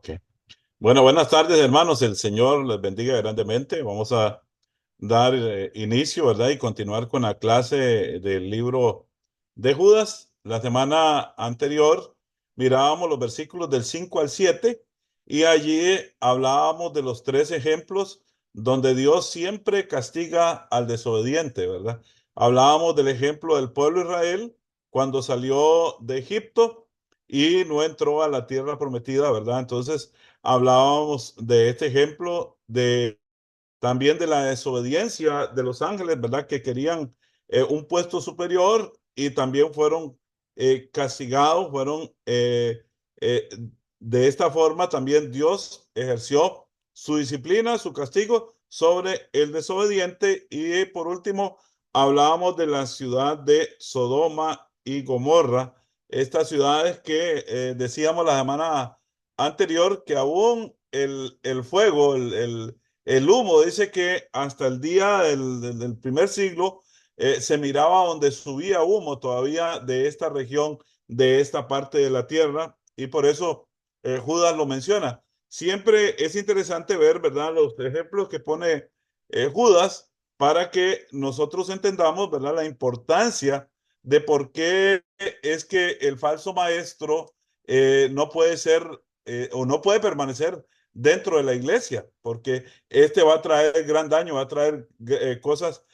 Ok. Bueno, buenas tardes, hermanos. El Señor les bendiga grandemente. Vamos a dar inicio, ¿verdad? Y continuar con la clase del libro de Judas. La semana anterior mirábamos los versículos del 5 al 7 y allí hablábamos de los tres ejemplos donde Dios siempre castiga al desobediente, ¿verdad? Hablábamos del ejemplo del pueblo de Israel cuando salió de Egipto y no entró a la tierra prometida, ¿verdad? Entonces hablábamos de este ejemplo de también de la desobediencia de los ángeles, ¿verdad? Que querían un puesto superior y también fueron castigados, fueron eh, de esta forma también Dios ejerció su disciplina, su castigo sobre el desobediente. Y por último, hablábamos de la ciudad de Sodoma y Gomorra, estas ciudades que decíamos la semana anterior que aún el fuego, el humo, dice que hasta el día del primer siglo se miraba donde subía humo todavía de esta región, de esta parte de la tierra, y por eso Judas lo menciona. Siempre es interesante ver, ¿verdad?, los ejemplos que pone Judas para que nosotros entendamos, ¿verdad?, la importancia de por qué es que el falso maestro no puede ser o no puede permanecer dentro de la iglesia, porque este va a traer gran daño, va a traer cosas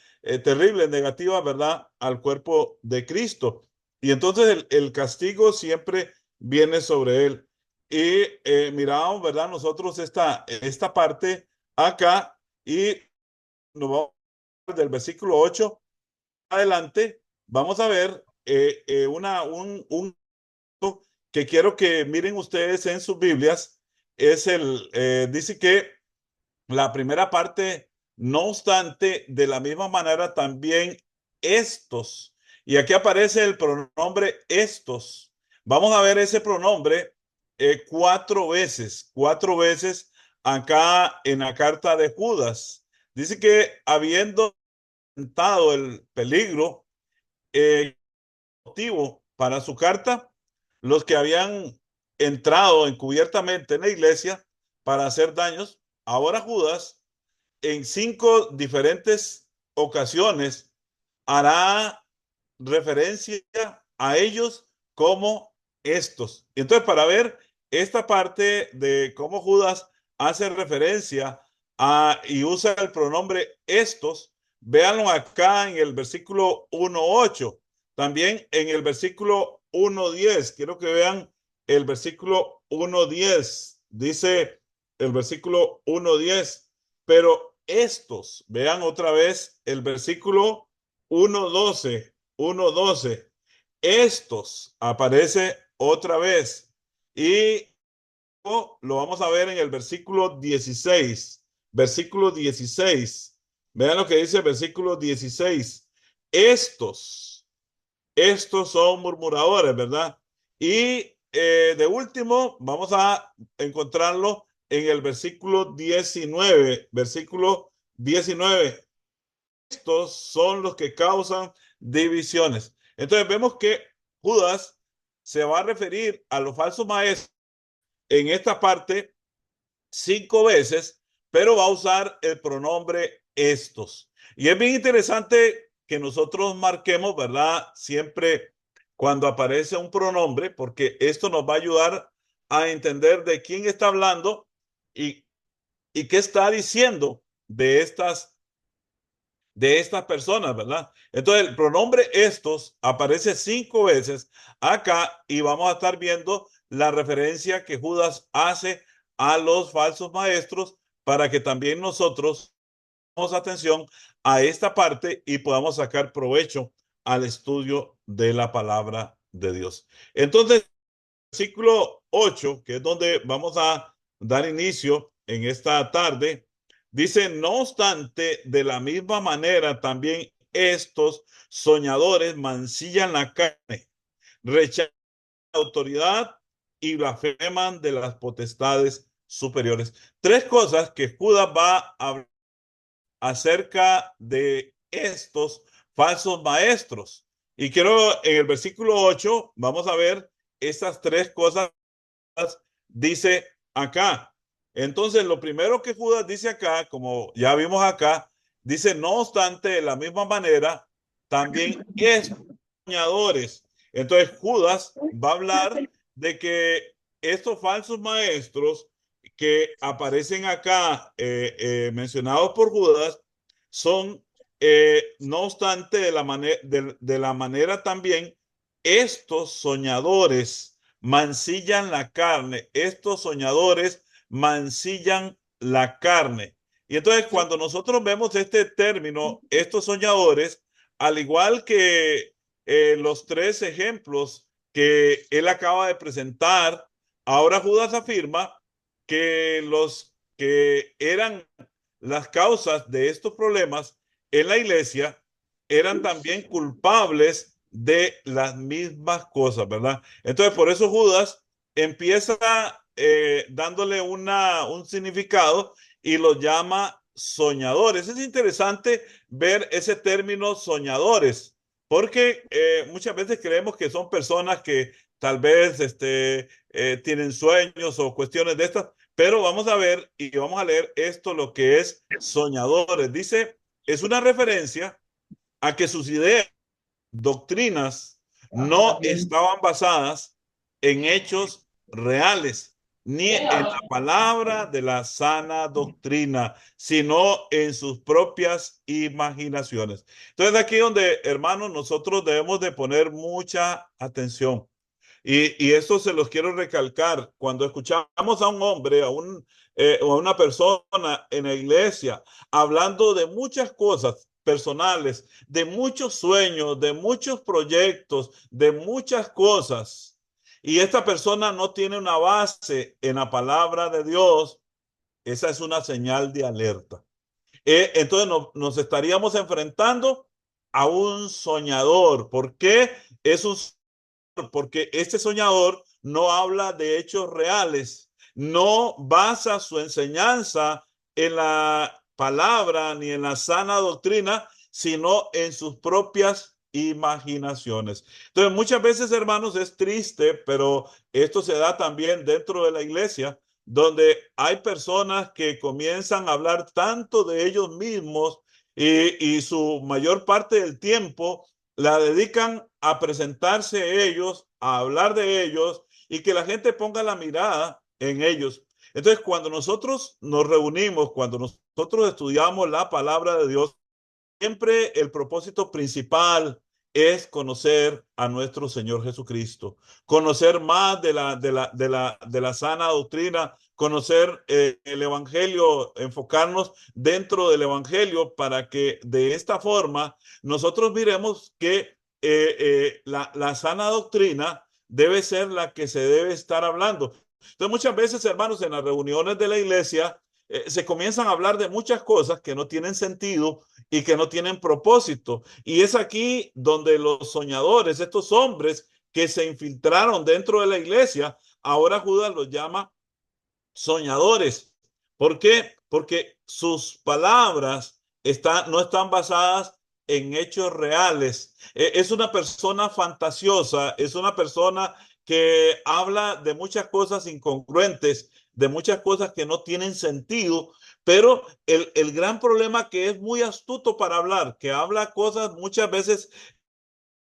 terribles, negativas, ¿verdad?, al cuerpo de Cristo. Y entonces el castigo siempre viene sobre él. Y miramos, ¿verdad?, nosotros esta parte acá y nos vamos del versículo 8 adelante, vamos a ver un que quiero que miren ustedes en sus Biblias. Dice que la primera parte, no obstante, de la misma manera también estos. Y aquí aparece el pronombre estos. Vamos a ver ese pronombre cuatro veces acá en la carta de Judas. Dice que habiendo enfrentado el peligro motivo para su carta, los que habían entrado encubiertamente en la iglesia para hacer daños, ahora Judas en cinco diferentes ocasiones hará referencia a ellos como estos. Entonces, para ver esta parte de cómo Judas hace referencia a y usa el pronombre estos, véanlo acá en el versículo 1:8, también en el versículo 1:10. Quiero que vean el versículo 1:10. Dice el versículo 1:10, pero estos, vean otra vez el versículo 1:12. 1:12. Estos aparece otra vez. Y lo vamos a ver en el versículo 16. Versículo 16. Vean lo que dice el versículo 16. Estos son murmuradores, ¿verdad? Y de último, vamos a encontrarlo en el versículo 19. Versículo 19. Estos son los que causan divisiones. Entonces vemos que Judas se va a referir a los falsos maestros en esta parte cinco veces, pero va a usar el pronombre estos. Y es bien interesante que nosotros marquemos, ¿verdad? Siempre cuando aparece un pronombre, porque esto nos va a ayudar a entender de quién está hablando y, y qué está diciendo de estas personas, ¿verdad? Entonces, el pronombre estos aparece cinco veces acá y vamos a estar viendo la referencia que Judas hace a los falsos maestros para que también nosotros demos atención a esta parte y podamos sacar provecho al estudio de la palabra de Dios. Entonces, versículo 8, que es donde vamos a dar inicio en esta tarde, dice, no obstante, de la misma manera también estos soñadores mancillan la carne, rechazan la autoridad y blasfeman de las potestades superiores. Tres cosas que Judas va a hablar acerca de estos falsos maestros. Y quiero, en el versículo 8, vamos a ver estas tres cosas dice acá. Entonces, lo primero que Judas dice acá, como ya vimos acá, dice, no obstante, de la misma manera, también es soñadores. Entonces, Judas va a hablar de que estos falsos maestros que aparecen acá, mencionados por Judas, son, no obstante, de la manera también, estos soñadores mancillan la carne, estos soñadores mancillan la carne. Y entonces cuando nosotros vemos este término, estos soñadores, al igual que los tres ejemplos que él acaba de presentar, ahora Judas afirma que los que eran las causas de estos problemas en la iglesia eran también culpables de las mismas cosas, ¿verdad? Entonces, por eso Judas empieza dándole un significado y lo llama soñadores. Es interesante ver ese término soñadores, porque muchas veces creemos que son personas que tal vez tienen sueños o cuestiones de estas, pero vamos a ver y vamos a leer esto, lo que es soñadores. Dice, es una referencia a que sus ideas, doctrinas, no estaban basadas en hechos reales, ni en la palabra de la sana doctrina, sino en sus propias imaginaciones. Entonces aquí donde, hermanos, nosotros debemos de poner mucha atención. Y esto se los quiero recalcar. Cuando escuchamos a un hombre, o a una persona en la iglesia, hablando de muchas cosas personales, de muchos sueños, de muchos proyectos, de muchas cosas, y esta persona no tiene una base en la palabra de Dios, esa es una señal de alerta. Entonces nos estaríamos enfrentando a un soñador. ¿Por qué es un porque este soñador no habla de hechos reales, no basa su enseñanza en la palabra ni en la sana doctrina, sino en sus propias imaginaciones. Entonces, muchas veces, hermanos, es triste, pero esto se da también dentro de la iglesia, donde hay personas que comienzan a hablar tanto de ellos mismos y su mayor parte del tiempo la dedican a presentarse ellos, a hablar de ellos y que la gente ponga la mirada en ellos. Entonces, cuando nosotros nos reunimos, cuando nosotros estudiamos la palabra de Dios, siempre el propósito principal es conocer a nuestro Señor Jesucristo, conocer más de la sana doctrina, conocer el Evangelio, enfocarnos dentro del Evangelio para que de esta forma nosotros miremos que la sana doctrina debe ser la que se debe estar hablando. Entonces, muchas veces, hermanos, en las reuniones de la iglesia, se comienzan a hablar de muchas cosas que no tienen sentido y que no tienen propósito. Y es aquí donde los soñadores, estos hombres que se infiltraron dentro de la iglesia, ahora Judas los llama soñadores. ¿Por qué? Porque sus palabras no están basadas en hechos reales. Es una persona fantasiosa, es una persona que habla de muchas cosas incongruentes, de muchas cosas que no tienen sentido, pero el gran problema que es muy astuto para hablar, que habla cosas muchas veces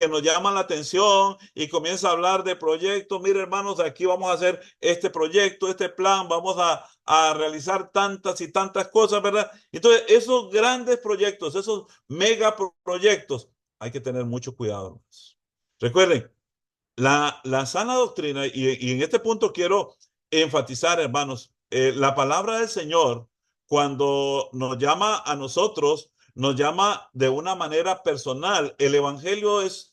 que nos llaman la atención y comienza a hablar de proyectos. Mire, hermanos, aquí vamos a hacer este proyecto, este plan, vamos a realizar tantas y tantas cosas, ¿verdad? Entonces, esos grandes proyectos, esos mega proyectos, hay que tener mucho cuidado, hermanos. Recuerden, la sana doctrina, y en este punto quiero enfatizar, hermanos, la palabra del Señor, cuando nos llama a nosotros, nos llama de una manera personal. El Evangelio es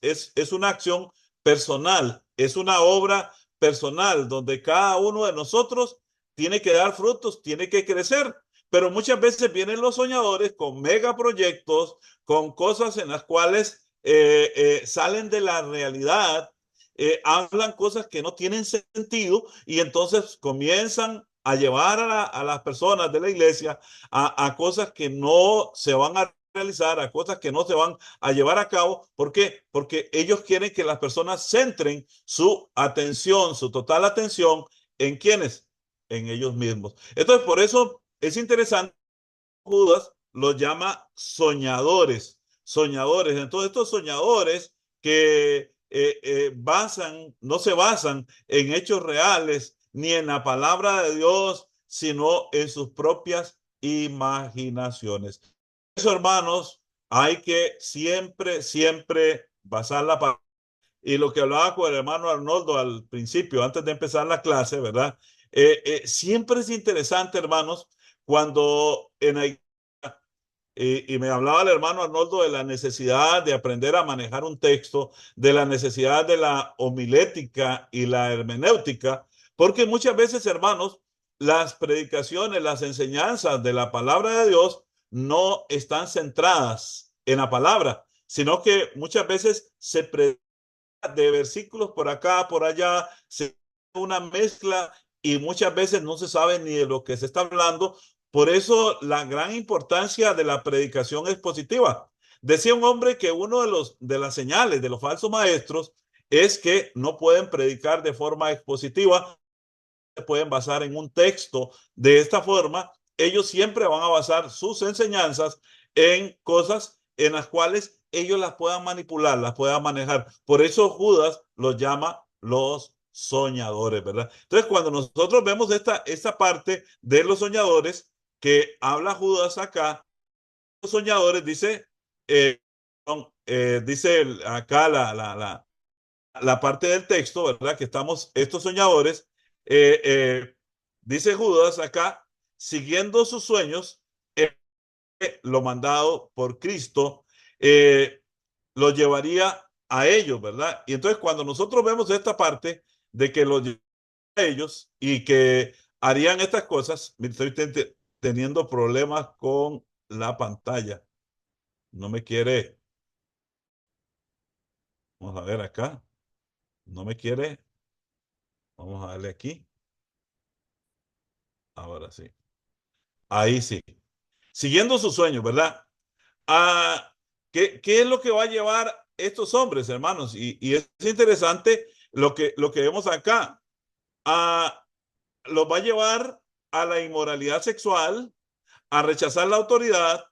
una acción personal, es una obra personal, donde cada uno de nosotros tiene que dar frutos, tiene que crecer. Pero muchas veces vienen los soñadores con megaproyectos, con cosas en las cuales salen de la realidad, hablan cosas que no tienen sentido y entonces comienzan a llevar a las personas de la iglesia a cosas que no se van a realizar, a cosas que no se van a llevar a cabo. ¿Por qué? Porque ellos quieren que las personas centren su atención, su total atención en quiénes, en ellos mismos. Entonces, por eso es interesante, Judas los llama soñadores, soñadores. Entonces, estos soñadores que no se basan en hechos reales ni en la palabra de Dios, sino en sus propias imaginaciones. Por eso, hermanos, hay que siempre, siempre basar la palabra. Y lo que hablaba con el hermano Arnoldo al principio, antes de empezar la clase, ¿verdad? Siempre es interesante, hermanos, cuando y me hablaba el hermano Arnoldo de la necesidad de aprender a manejar un texto, de la necesidad de la homilética y la hermenéutica, porque muchas veces, hermanos, las predicaciones, las enseñanzas de la palabra de Dios no están centradas en la palabra, sino que muchas veces se predica de versículos por acá, por allá, se una mezcla y muchas veces no se sabe ni de lo que se está hablando. Por eso la gran importancia de la predicación expositiva. Decía un hombre que uno de las señales de los falsos maestros es que no pueden predicar de forma expositiva, se pueden basar en un texto de esta forma. Ellos siempre van a basar sus enseñanzas en cosas en las cuales ellos las puedan manipular, las puedan manejar. Por eso Judas los llama los soñadores, ¿verdad? Entonces, cuando nosotros vemos esta parte de los soñadores que habla Judas acá, los soñadores eh, dice acá la parte del texto, ¿verdad? Que estamos, estos soñadores, eh, eh, dice Judas acá, siguiendo sus sueños, lo mandado por Cristo, eh, lo llevaría a ellos, ¿verdad? Y entonces cuando nosotros vemos esta parte de que los llevaría a ellos y que harían estas cosas, estoy teniendo problemas con la pantalla. No me quiere, vamos a ver acá, no me quiere, vamos a darle aquí, ahora sí. Ahí sí. Siguiendo sus sueños, ¿verdad? Ah, ¿qué es lo que va a llevar estos hombres, hermanos? Y es interesante lo que vemos acá. Ah, los va a llevar a la inmoralidad sexual, a rechazar la autoridad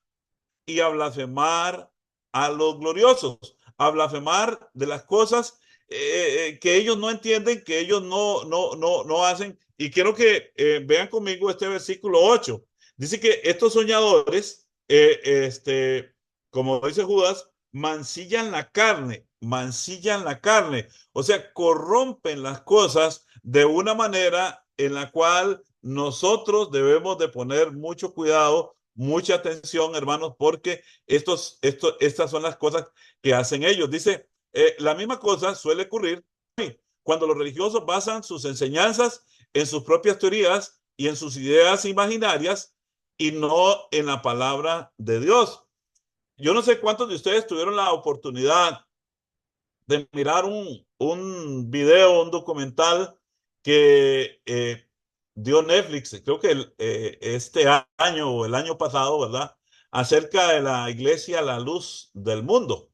y a blasfemar a los gloriosos, a blasfemar de las cosas que ellos no entienden, que ellos no hacen. Y quiero que vean conmigo este versículo 8. Dice que estos soñadores, como dice Judas, mancillan la carne, o sea, corrompen las cosas de una manera en la cual nosotros debemos de poner mucho cuidado, mucha atención, hermanos, porque estas son las cosas que hacen ellos. Dice, la misma cosa suele ocurrir cuando los religiosos basan sus enseñanzas en sus propias teorías y en sus ideas imaginarias y no en la palabra de Dios. Yo no sé cuántos de ustedes tuvieron la oportunidad de mirar un video, un documental que dio Netflix, creo que este año o el año pasado, ¿verdad? Acerca de la iglesia, la luz del mundo.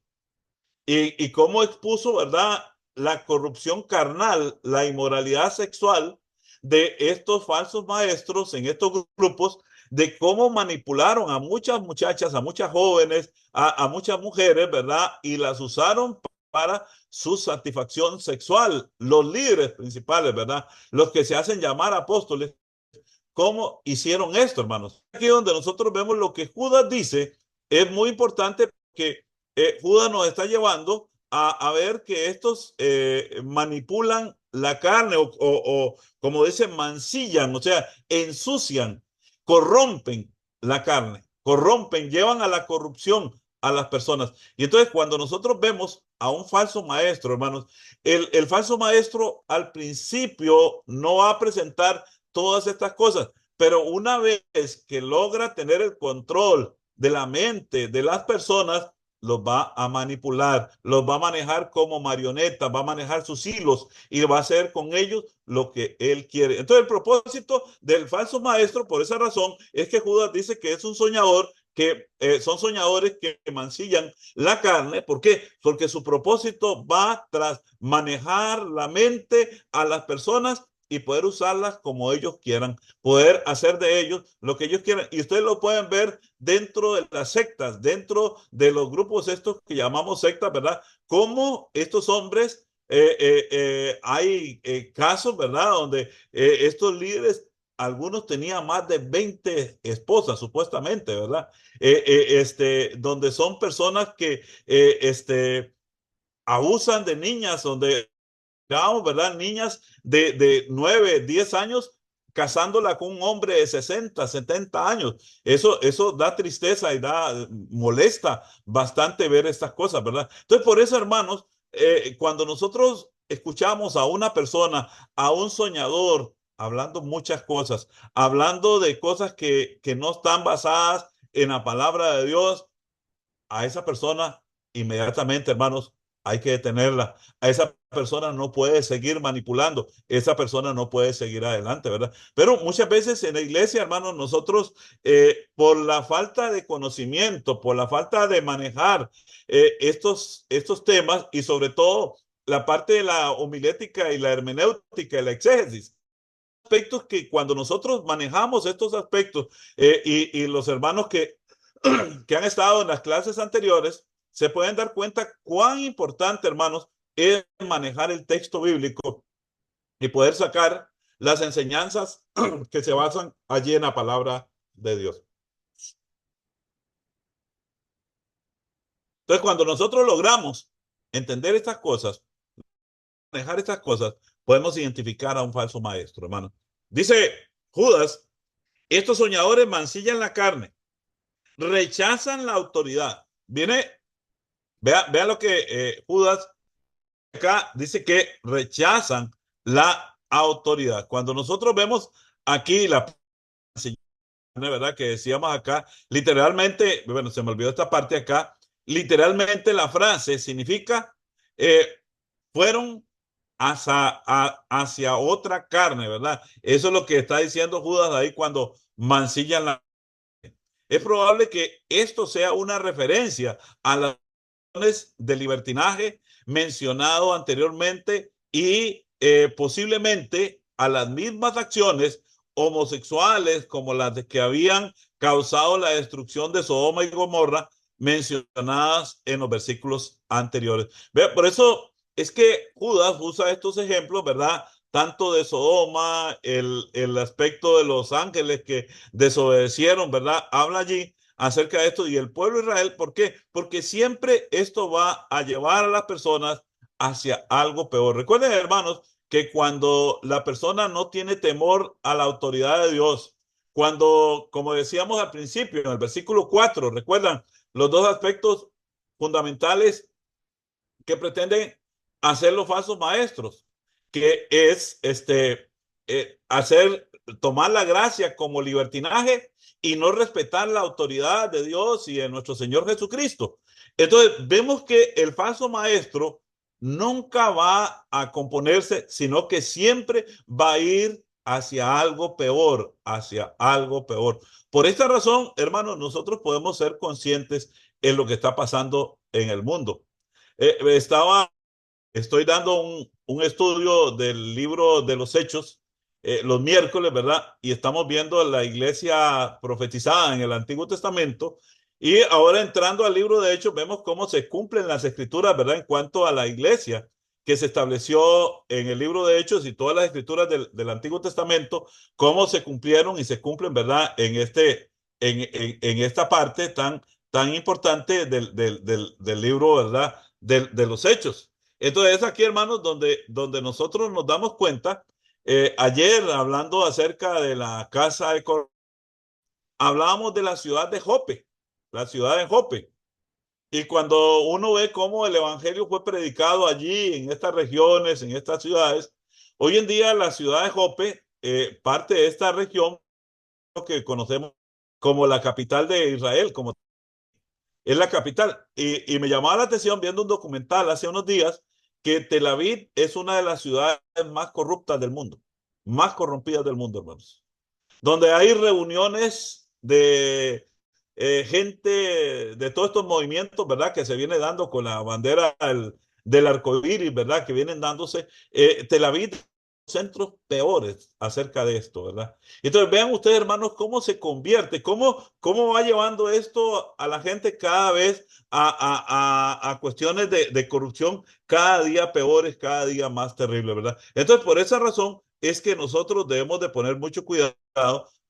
Y cómo expuso, ¿verdad? La corrupción carnal, la inmoralidad sexual de estos falsos maestros en estos grupos, de cómo manipularon a muchas muchachas, a muchas jóvenes, a muchas mujeres, ¿verdad? Y las usaron para su satisfacción sexual. Los líderes principales, ¿verdad? Los que se hacen llamar apóstoles, ¿cómo hicieron esto, hermanos? Aquí donde nosotros vemos lo que Judas dice, es muy importante que Judas nos está llevando a ver que estos manipulan la carne o, como dicen, mancillan, o sea, ensucian, corrompen la carne, corrompen, llevan a la corrupción a las personas. Y entonces cuando nosotros vemos a un falso maestro, hermanos, el falso maestro al principio no va a presentar todas estas cosas, pero una vez que logra tener el control de la mente de las personas, los va a manipular, los va a manejar como marionetas, va a manejar sus hilos y va a hacer con ellos lo que él quiere. Entonces, el propósito del falso maestro, por esa razón, es que Judas dice que es un soñador, que son soñadores que mancillan la carne. ¿Por qué? Porque su propósito va tras manejar la mente a las personas y poder usarlas como ellos quieran, poder hacer de ellos lo que ellos quieran. Y ustedes lo pueden ver dentro de las sectas, dentro de los grupos estos que llamamos sectas, ¿verdad? Cómo estos hombres, hay casos, ¿verdad? Donde estos líderes, algunos tenían más de 20 esposas, supuestamente, ¿verdad? Donde son personas que abusan de niñas, donde digamos, ¿verdad? Niñas de 9, 10 años casándola con un hombre de 60, 70 años. Eso da tristeza y molesta bastante ver estas cosas, ¿verdad? Entonces, por eso, hermanos, cuando nosotros escuchamos a una persona, a un soñador, hablando muchas cosas, hablando de cosas que no están basadas en la palabra de Dios, a esa persona inmediatamente, hermanos, hay que detenerla. A esa persona no puede seguir manipulando. Esa persona no puede seguir adelante, ¿verdad? Pero muchas veces en la iglesia, hermanos, nosotros, por la falta de conocimiento, por la falta de manejar estos temas y sobre todo la parte de la homilética y la hermenéutica y la exégesis, aspectos que cuando nosotros manejamos estos aspectos, y los hermanos que han estado en las clases anteriores se pueden dar cuenta cuán importante, hermanos, es manejar el texto bíblico y poder sacar las enseñanzas que se basan allí en la palabra de Dios. Entonces, cuando nosotros logramos entender estas cosas, manejar estas cosas, podemos identificar a un falso maestro, hermano. Dice Judas, estos soñadores mancillan la carne, rechazan la autoridad. Vea lo que Judas acá dice, que rechazan la autoridad. Cuando nosotros vemos aquí la verdad que decíamos acá, literalmente, bueno, se me olvidó esta parte acá, literalmente la frase significa eh, fueron hacia otra carne, ¿verdad? Eso es lo que está diciendo Judas ahí cuando mancillan la. Es probable que esto sea una referencia a las de libertinaje mencionado anteriormente y posiblemente a las mismas acciones homosexuales como las de que habían causado la destrucción de Sodoma y Gomorra mencionadas en los versículos anteriores. Por eso es que Judas usa estos ejemplos, ¿verdad? Tanto de Sodoma, el aspecto de los ángeles que desobedecieron, ¿verdad? Habla allí acerca de esto y el pueblo de Israel. ¿Por qué? Porque siempre esto va a llevar a las personas hacia algo peor. Recuerden, hermanos, que cuando la persona no tiene temor a la autoridad de Dios, cuando, como decíamos al principio, en el versículo 4, recuerdan los dos aspectos fundamentales que pretenden hacer los falsos maestros, que es tomar la gracia como libertinaje y no respetar la autoridad de Dios y de nuestro Señor Jesucristo. Entonces, vemos que el falso maestro nunca va a componerse, sino que siempre va a ir hacia algo peor, hacia algo peor. Por esta razón, hermanos, nosotros podemos ser conscientes en lo que está pasando en el mundo. Eh, estaba Estoy dando un estudio del libro de los Hechos los miércoles, ¿verdad? Y estamos viendo la iglesia profetizada en el Antiguo Testamento. Y ahora entrando al libro de Hechos, vemos cómo se cumplen las escrituras, ¿verdad? En cuanto a la iglesia que se estableció en el libro de Hechos y todas las escrituras del Antiguo Testamento, cómo se cumplieron y se cumplen, ¿verdad? En esta parte tan importante del libro, ¿verdad? De los Hechos. Entonces es aquí, hermanos, donde nosotros nos damos cuenta. Ayer, hablando acerca de la casa de hablábamos de la ciudad de Jope, la ciudad de Jope. Y cuando uno ve cómo el evangelio fue predicado allí, en estas regiones, en estas ciudades, hoy en día la ciudad de Jope, parte de esta región que conocemos como la capital de Israel, como es la capital. Y me llamaba la atención viendo un documental hace unos días que Tel Aviv es una de las ciudades más corruptas del mundo, más corrompidas del mundo, hermanos. Donde hay reuniones de gente de todos estos movimientos, ¿verdad? Que se viene dando con la bandera del arco iris, ¿verdad? Que vienen dándose. Tel Aviv centros peores acerca de esto, ¿verdad? Entonces vean ustedes, hermanos, cómo se convierte, cómo va llevando esto a la gente cada vez a cuestiones de corrupción cada día peores, cada día más terribles, ¿verdad? Entonces, por esa razón es que nosotros debemos de poner mucho cuidado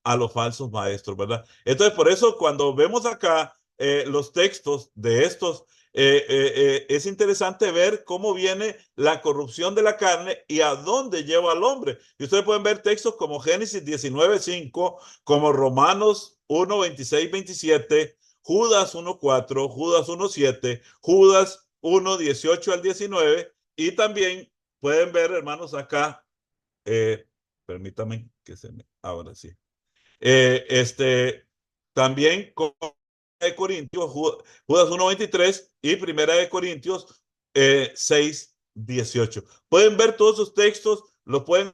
a los falsos maestros, ¿verdad? Entonces, por eso cuando vemos acá los textos de estos, es interesante ver cómo viene la corrupción de la carne y a dónde lleva al hombre. Y ustedes pueden ver textos como Génesis 19:5, como Romanos 1:26-27, Judas 1:4, Judas 1:7, Judas 1:18 al 19, y también pueden ver, hermanos, acá, permítame que se me, ahora sí. También con de Corintios, Judas 1:23 y Primera de Corintios 6:18. Pueden ver todos esos textos, los pueden,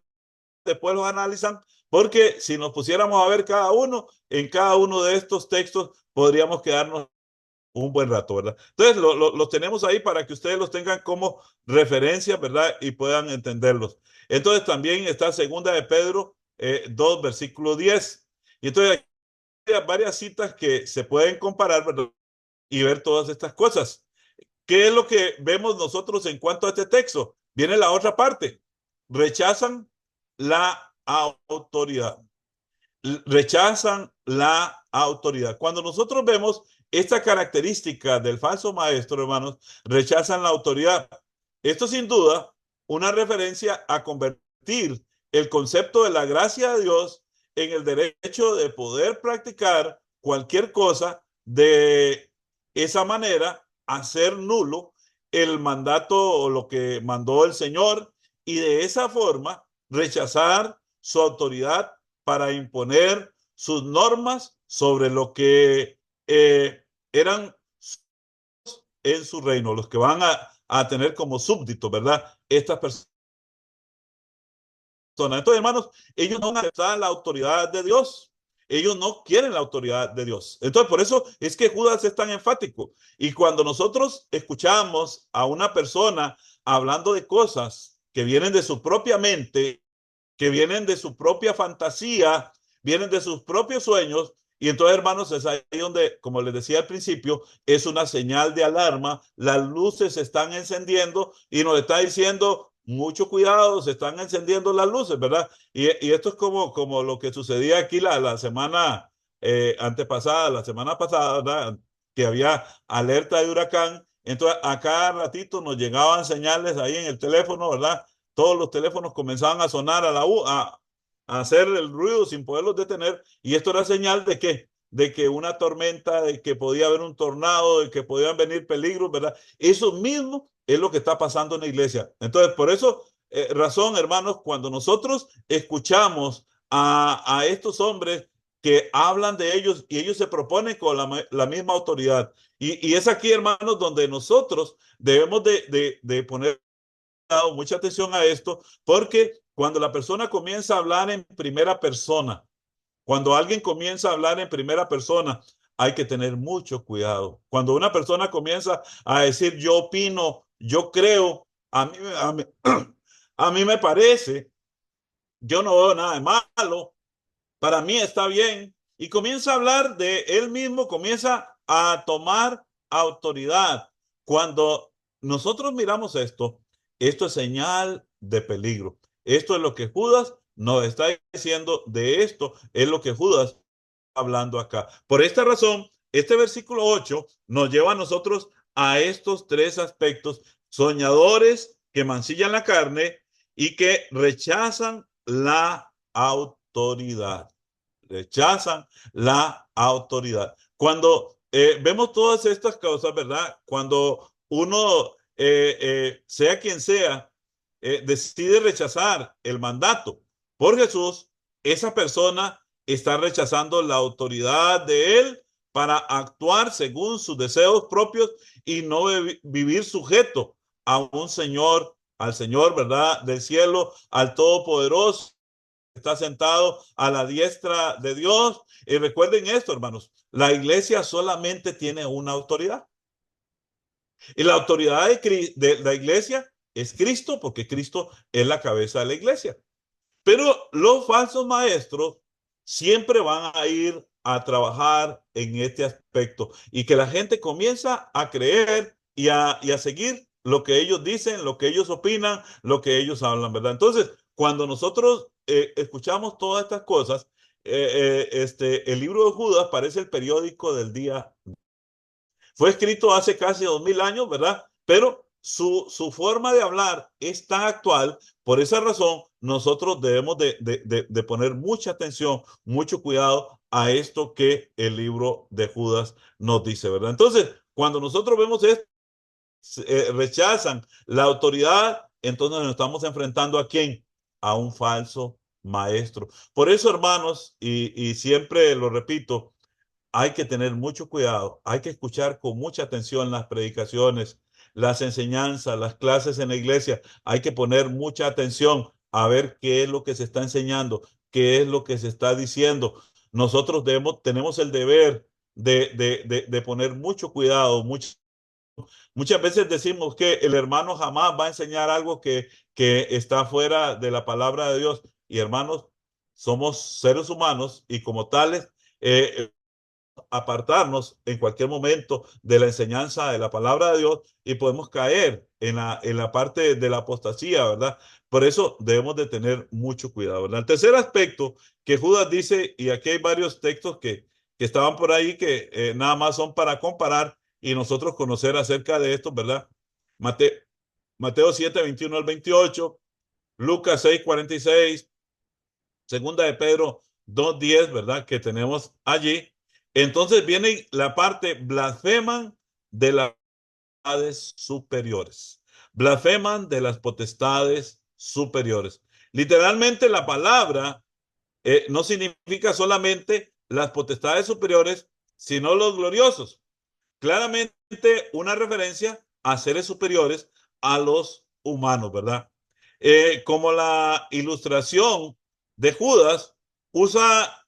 después los analizan, porque si nos pusiéramos a ver cada uno, en cada uno de estos textos podríamos quedarnos un buen rato, ¿verdad? Entonces, los tenemos ahí para que ustedes los tengan como referencia, ¿verdad? Y puedan entenderlos. Entonces, también está Segunda de Pedro 2, versículo 10. Y entonces, hay varias citas que se pueden comparar, ¿verdad? Y ver todas estas cosas. ¿Qué es lo que vemos nosotros en cuanto a este texto? Viene la otra parte. Rechazan la autoridad. Rechazan la autoridad. Cuando nosotros vemos esta característica del falso maestro, hermanos, rechazan la autoridad. Esto sin duda una referencia a convertir el concepto de la gracia de Dios en el derecho de poder practicar cualquier cosa, de esa manera hacer nulo el mandato o lo que mandó el Señor, y de esa forma rechazar su autoridad para imponer sus normas sobre lo que eran en su reino, los que van a tener como súbditos, ¿verdad? Estas personas. Entonces, hermanos, ellos no aceptan la autoridad de Dios. Ellos no quieren la autoridad de Dios. Entonces, por eso es que Judas es tan enfático. Y cuando nosotros escuchamos a una persona hablando de cosas que vienen de su propia mente, que vienen de su propia fantasía, vienen de sus propios sueños, y entonces, hermanos, es ahí donde, como les decía al principio, es una señal de alarma. Las luces se están encendiendo y nos está diciendo, mucho cuidado, se están encendiendo las luces, ¿verdad? Y esto es como lo que sucedía aquí la semana antepasada, la semana pasada, ¿verdad? Que había alerta de huracán. Entonces, a cada ratito nos llegaban señales ahí en el teléfono, ¿verdad? Todos los teléfonos comenzaban a sonar a hacer el ruido sin poderlos detener, y esto era señal de que una tormenta, de que podía haber un tornado, de que podían venir peligros, ¿verdad? Eso mismo es lo que está pasando en la iglesia. Entonces, por eso, razón, hermanos, cuando nosotros escuchamos a estos hombres que hablan de ellos y ellos se proponen con la misma autoridad, y es aquí, hermanos, donde nosotros debemos de poner mucha atención a esto, porque cuando la persona comienza a hablar en primera persona, cuando alguien comienza a hablar en primera persona, hay que tener mucho cuidado. Cuando una persona comienza a decir yo opino, yo creo, a mí me parece, yo no veo nada de malo, para mí está bien, y comienza a hablar de él mismo, comienza a tomar autoridad. Cuando nosotros miramos esto es señal de peligro. Esto es lo que Judas nos está diciendo, de esto es lo que Judas está hablando acá. Por esta razón, este versículo 8 nos lleva a nosotros a estos tres aspectos: soñadores que mancillan la carne y que rechazan la autoridad. Rechazan la autoridad. Cuando vemos todas estas cosas, ¿verdad? Cuando uno, sea quien sea, decide rechazar el mandato por Jesús, esa persona está rechazando la autoridad de él para actuar según sus deseos propios y no vivir sujeto a un Señor, al Señor, ¿verdad? Del cielo, al Todopoderoso, está sentado a la diestra de Dios. Y recuerden esto, hermanos, la iglesia solamente tiene una autoridad. Y la autoridad de la iglesia es Cristo, porque Cristo es la cabeza de la iglesia. Pero los falsos maestros siempre van a ir a trabajar en este aspecto y que la gente comienza a creer y a seguir lo que ellos dicen, lo que ellos opinan, lo que ellos hablan, ¿verdad? Entonces, cuando nosotros escuchamos todas estas cosas, el libro de Judas parece el periódico del día. Fue escrito hace casi 2000 años, ¿verdad? Pero su forma de hablar es tan actual. Por esa razón, nosotros debemos de poner mucha atención, mucho cuidado a esto que el libro de Judas nos dice, ¿verdad? Entonces, cuando nosotros vemos esto, rechazan la autoridad, entonces nos estamos enfrentando ¿a quién? A un falso maestro. Por eso, hermanos, y siempre lo repito, hay que tener mucho cuidado, hay que escuchar con mucha atención las predicaciones, las enseñanzas, las clases en la iglesia. Hay que poner mucha atención a ver qué es lo que se está enseñando, qué es lo que se está diciendo. Nosotros tenemos el deber de poner mucho cuidado. Muchas veces decimos que el hermano jamás va a enseñar algo que está fuera de la palabra de Dios. Y hermanos, somos seres humanos y como tales, apartarnos en cualquier momento de la enseñanza de la palabra de Dios y podemos caer en la parte de la apostasía, ¿verdad? Por eso debemos de tener mucho cuidado, ¿verdad? El tercer aspecto que Judas dice, y aquí hay varios textos que estaban por ahí que nada más son para comparar y nosotros conocer acerca de esto, ¿verdad? Mateo, Mateo 7, 21 al 28, Lucas 6, 46, Segunda de Pedro 2:10, ¿verdad? Que tenemos allí. Entonces viene la parte, blasfeman de las potestades superiores. Blasfeman de las potestades superiores. Literalmente la palabra no significa solamente las potestades superiores, sino los gloriosos. Claramente una referencia a seres superiores a los humanos, ¿verdad? Como la ilustración de Judas usa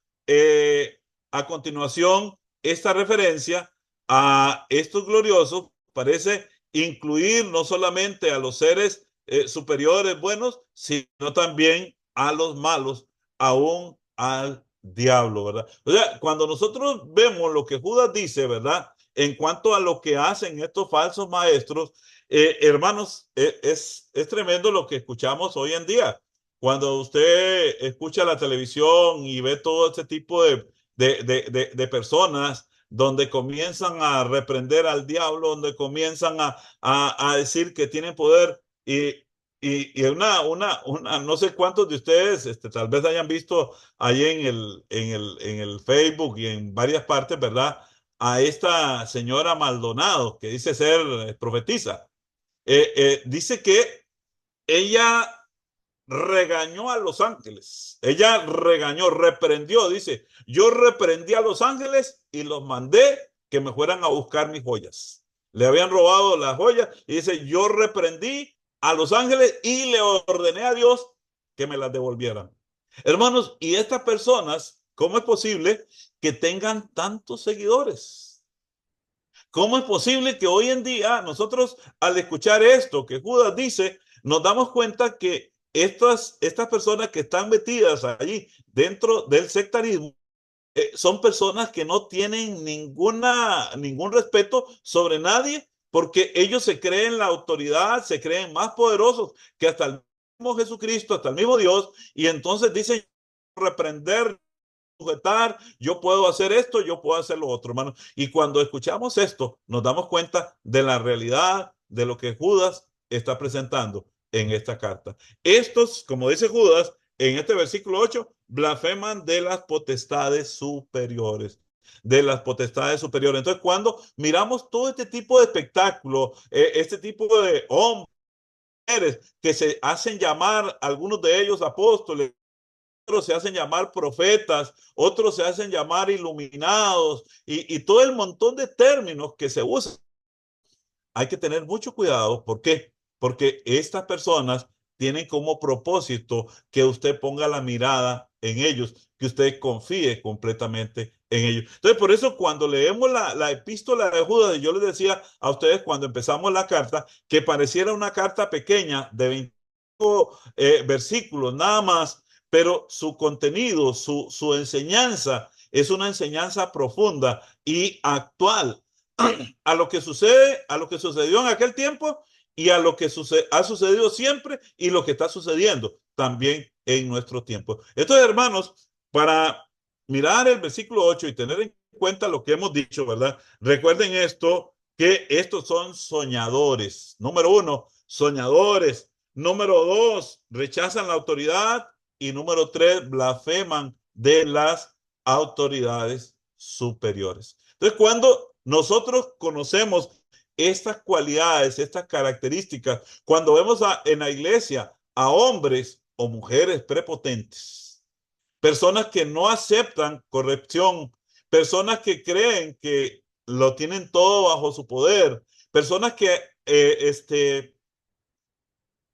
a continuación esta referencia a estos gloriosos, parece incluir no solamente a los seres superiores buenos, sino también a los malos, aún al diablo, ¿verdad? O sea, cuando nosotros vemos lo que Judas dice, ¿verdad? En cuanto a lo que hacen estos falsos maestros, hermanos, es tremendo lo que escuchamos hoy en día. Cuando usted escucha la televisión y ve todo este tipo de personas donde comienzan a reprender al diablo, donde comienzan a decir que tienen poder y no sé cuántos de ustedes tal vez hayan visto ahí en el Facebook y en varias partes, ¿verdad? A esta señora Maldonado, que dice ser profetisa. Dice que ella regañó a los ángeles. Ella regañó, reprendió, dice, yo reprendí a los ángeles y los mandé que me fueran a buscar mis joyas. Le habían robado las joyas y dice, yo reprendí a los ángeles y le ordené a Dios que me las devolvieran. Hermanos, y estas personas, ¿cómo es posible que tengan tantos seguidores? ¿Cómo es posible que hoy en día nosotros al escuchar esto que Judas dice, nos damos cuenta que estas personas que están metidas allí dentro del sectarismo son personas que no tienen ningún respeto sobre nadie porque ellos se creen la autoridad, se creen más poderosos que hasta el mismo Jesucristo, hasta el mismo Dios, y entonces dicen reprender, sujetar, yo puedo hacer esto, yo puedo hacer lo otro, hermano. Y cuando escuchamos esto, nos damos cuenta de la realidad de lo que Judas está presentando en esta carta. Estos, como dice Judas, en este versículo 8, blasfeman de las potestades superiores. De las potestades superiores. Entonces, cuando miramos todo este tipo de espectáculo, este tipo de hombres que se hacen llamar, algunos de ellos apóstoles, otros se hacen llamar profetas, otros se hacen llamar iluminados y todo el montón de términos que se usan. Hay que tener mucho cuidado. ¿Por qué? Porque estas personas tienen como propósito que usted ponga la mirada en ellos, que usted confíe completamente en ellos. Entonces, por eso cuando leemos la epístola de Judas, yo les decía a ustedes cuando empezamos la carta, que pareciera una carta pequeña de 25 versículos nada más, pero su contenido, su enseñanza es una enseñanza profunda y actual a lo que sucede, a lo que sucedió en aquel tiempo y a lo que ha sucedido siempre y lo que está sucediendo también en nuestro tiempo. Entonces, hermanos, para mirar el versículo 8 y tener en cuenta lo que hemos dicho, ¿verdad? Recuerden esto, que estos son soñadores. Número uno, soñadores. Número dos, rechazan la autoridad. Y número tres, blasfeman de las autoridades superiores. Entonces, cuando nosotros conocemos estas cualidades, estas características, cuando vemos en la iglesia a hombres o mujeres prepotentes, personas que no aceptan corrección, personas que creen que lo tienen todo bajo su poder, personas que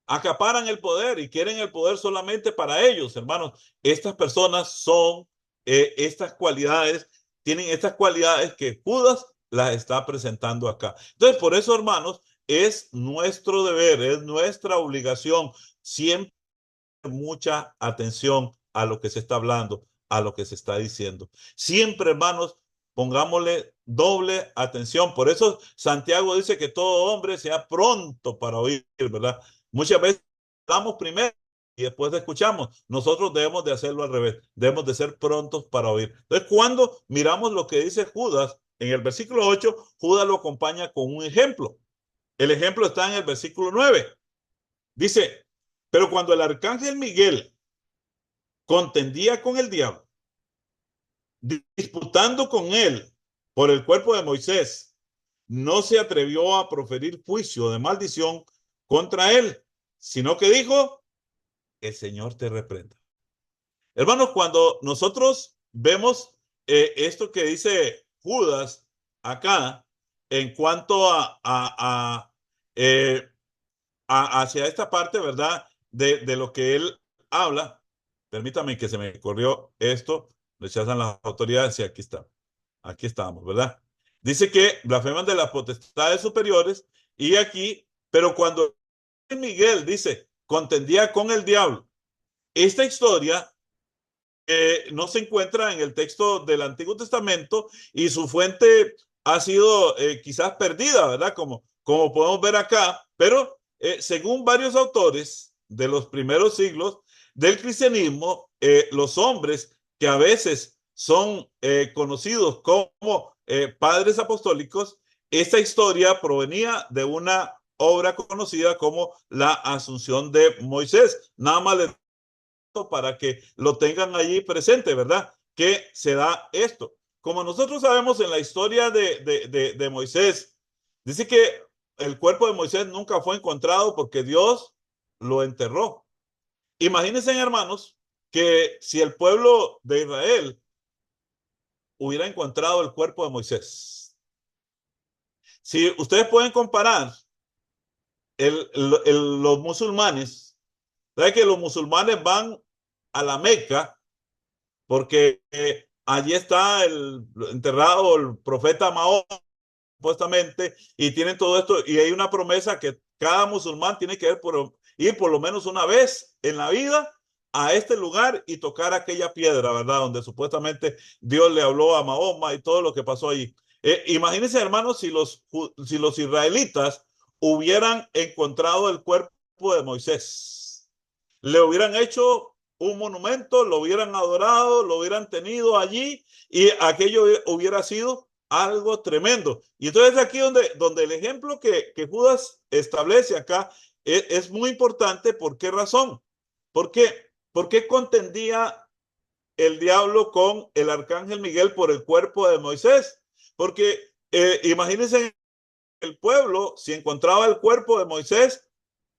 acaparan el poder y quieren el poder solamente para ellos, hermanos. Estas personas son estas cualidades, tienen estas cualidades que Judas las está presentando acá. Entonces, por eso, hermanos, es nuestro deber, es nuestra obligación siempre mucha atención a lo que se está hablando, a lo que se está diciendo. Siempre, hermanos, pongámosle doble atención. Por eso Santiago dice que todo hombre sea pronto para oír, ¿verdad? Muchas veces hablamos primero y después escuchamos. Nosotros debemos de hacerlo al revés. Debemos de ser prontos para oír. Entonces, cuando miramos lo que dice Judas en el versículo 8, Judas lo acompaña con un ejemplo. El ejemplo está en el versículo 9. Dice, pero cuando el arcángel Miguel contendía con el diablo, disputando con él por el cuerpo de Moisés, no se atrevió a proferir juicio de maldición contra él, sino que dijo, el Señor te reprenda. Hermanos, cuando nosotros vemos esto que dice Judas acá, en cuanto hacia esta parte, ¿verdad? De lo que él habla, permítame que se me corrió esto, rechazan las autoridades y aquí estamos, ¿verdad? Dice que blasfeman de las potestades superiores y aquí, pero cuando Miguel dice, contendía con el diablo, esta historia no se encuentra en el texto del Antiguo Testamento y su fuente ha sido quizás perdida, ¿verdad? Como podemos ver acá, pero según varios autores de los primeros siglos del cristianismo, los hombres que a veces son conocidos como padres apostólicos, esta historia provenía de una obra conocida como la Asunción de Moisés. Nada más les para que lo tengan allí presente, ¿verdad? Que se da esto. Como nosotros sabemos en la historia de Moisés, dice que el cuerpo de Moisés nunca fue encontrado porque Dios lo enterró. Imagínense, hermanos, que si el pueblo de Israel hubiera encontrado el cuerpo de Moisés, si ustedes pueden comparar los musulmanes, ¿saben que los musulmanes van a la Meca porque allí está enterrado el profeta Mahoma, supuestamente, y tienen todo esto, y hay una promesa que cada musulmán tiene que ir por lo menos una vez en la vida a este lugar y tocar aquella piedra, ¿verdad? Donde supuestamente Dios le habló a Mahoma y todo lo que pasó allí. Imagínense, hermanos, si los israelitas hubieran encontrado el cuerpo de Moisés, le hubieran hecho un monumento, lo hubieran adorado, lo hubieran tenido allí y aquello hubiera sido algo tremendo. Y entonces aquí donde el ejemplo que Judas establece acá es muy importante. ¿Por qué razón? ¿Por qué? ¿Por qué contendía el diablo con el arcángel Miguel por el cuerpo de Moisés? Porque imagínense el pueblo, si encontraba el cuerpo de Moisés,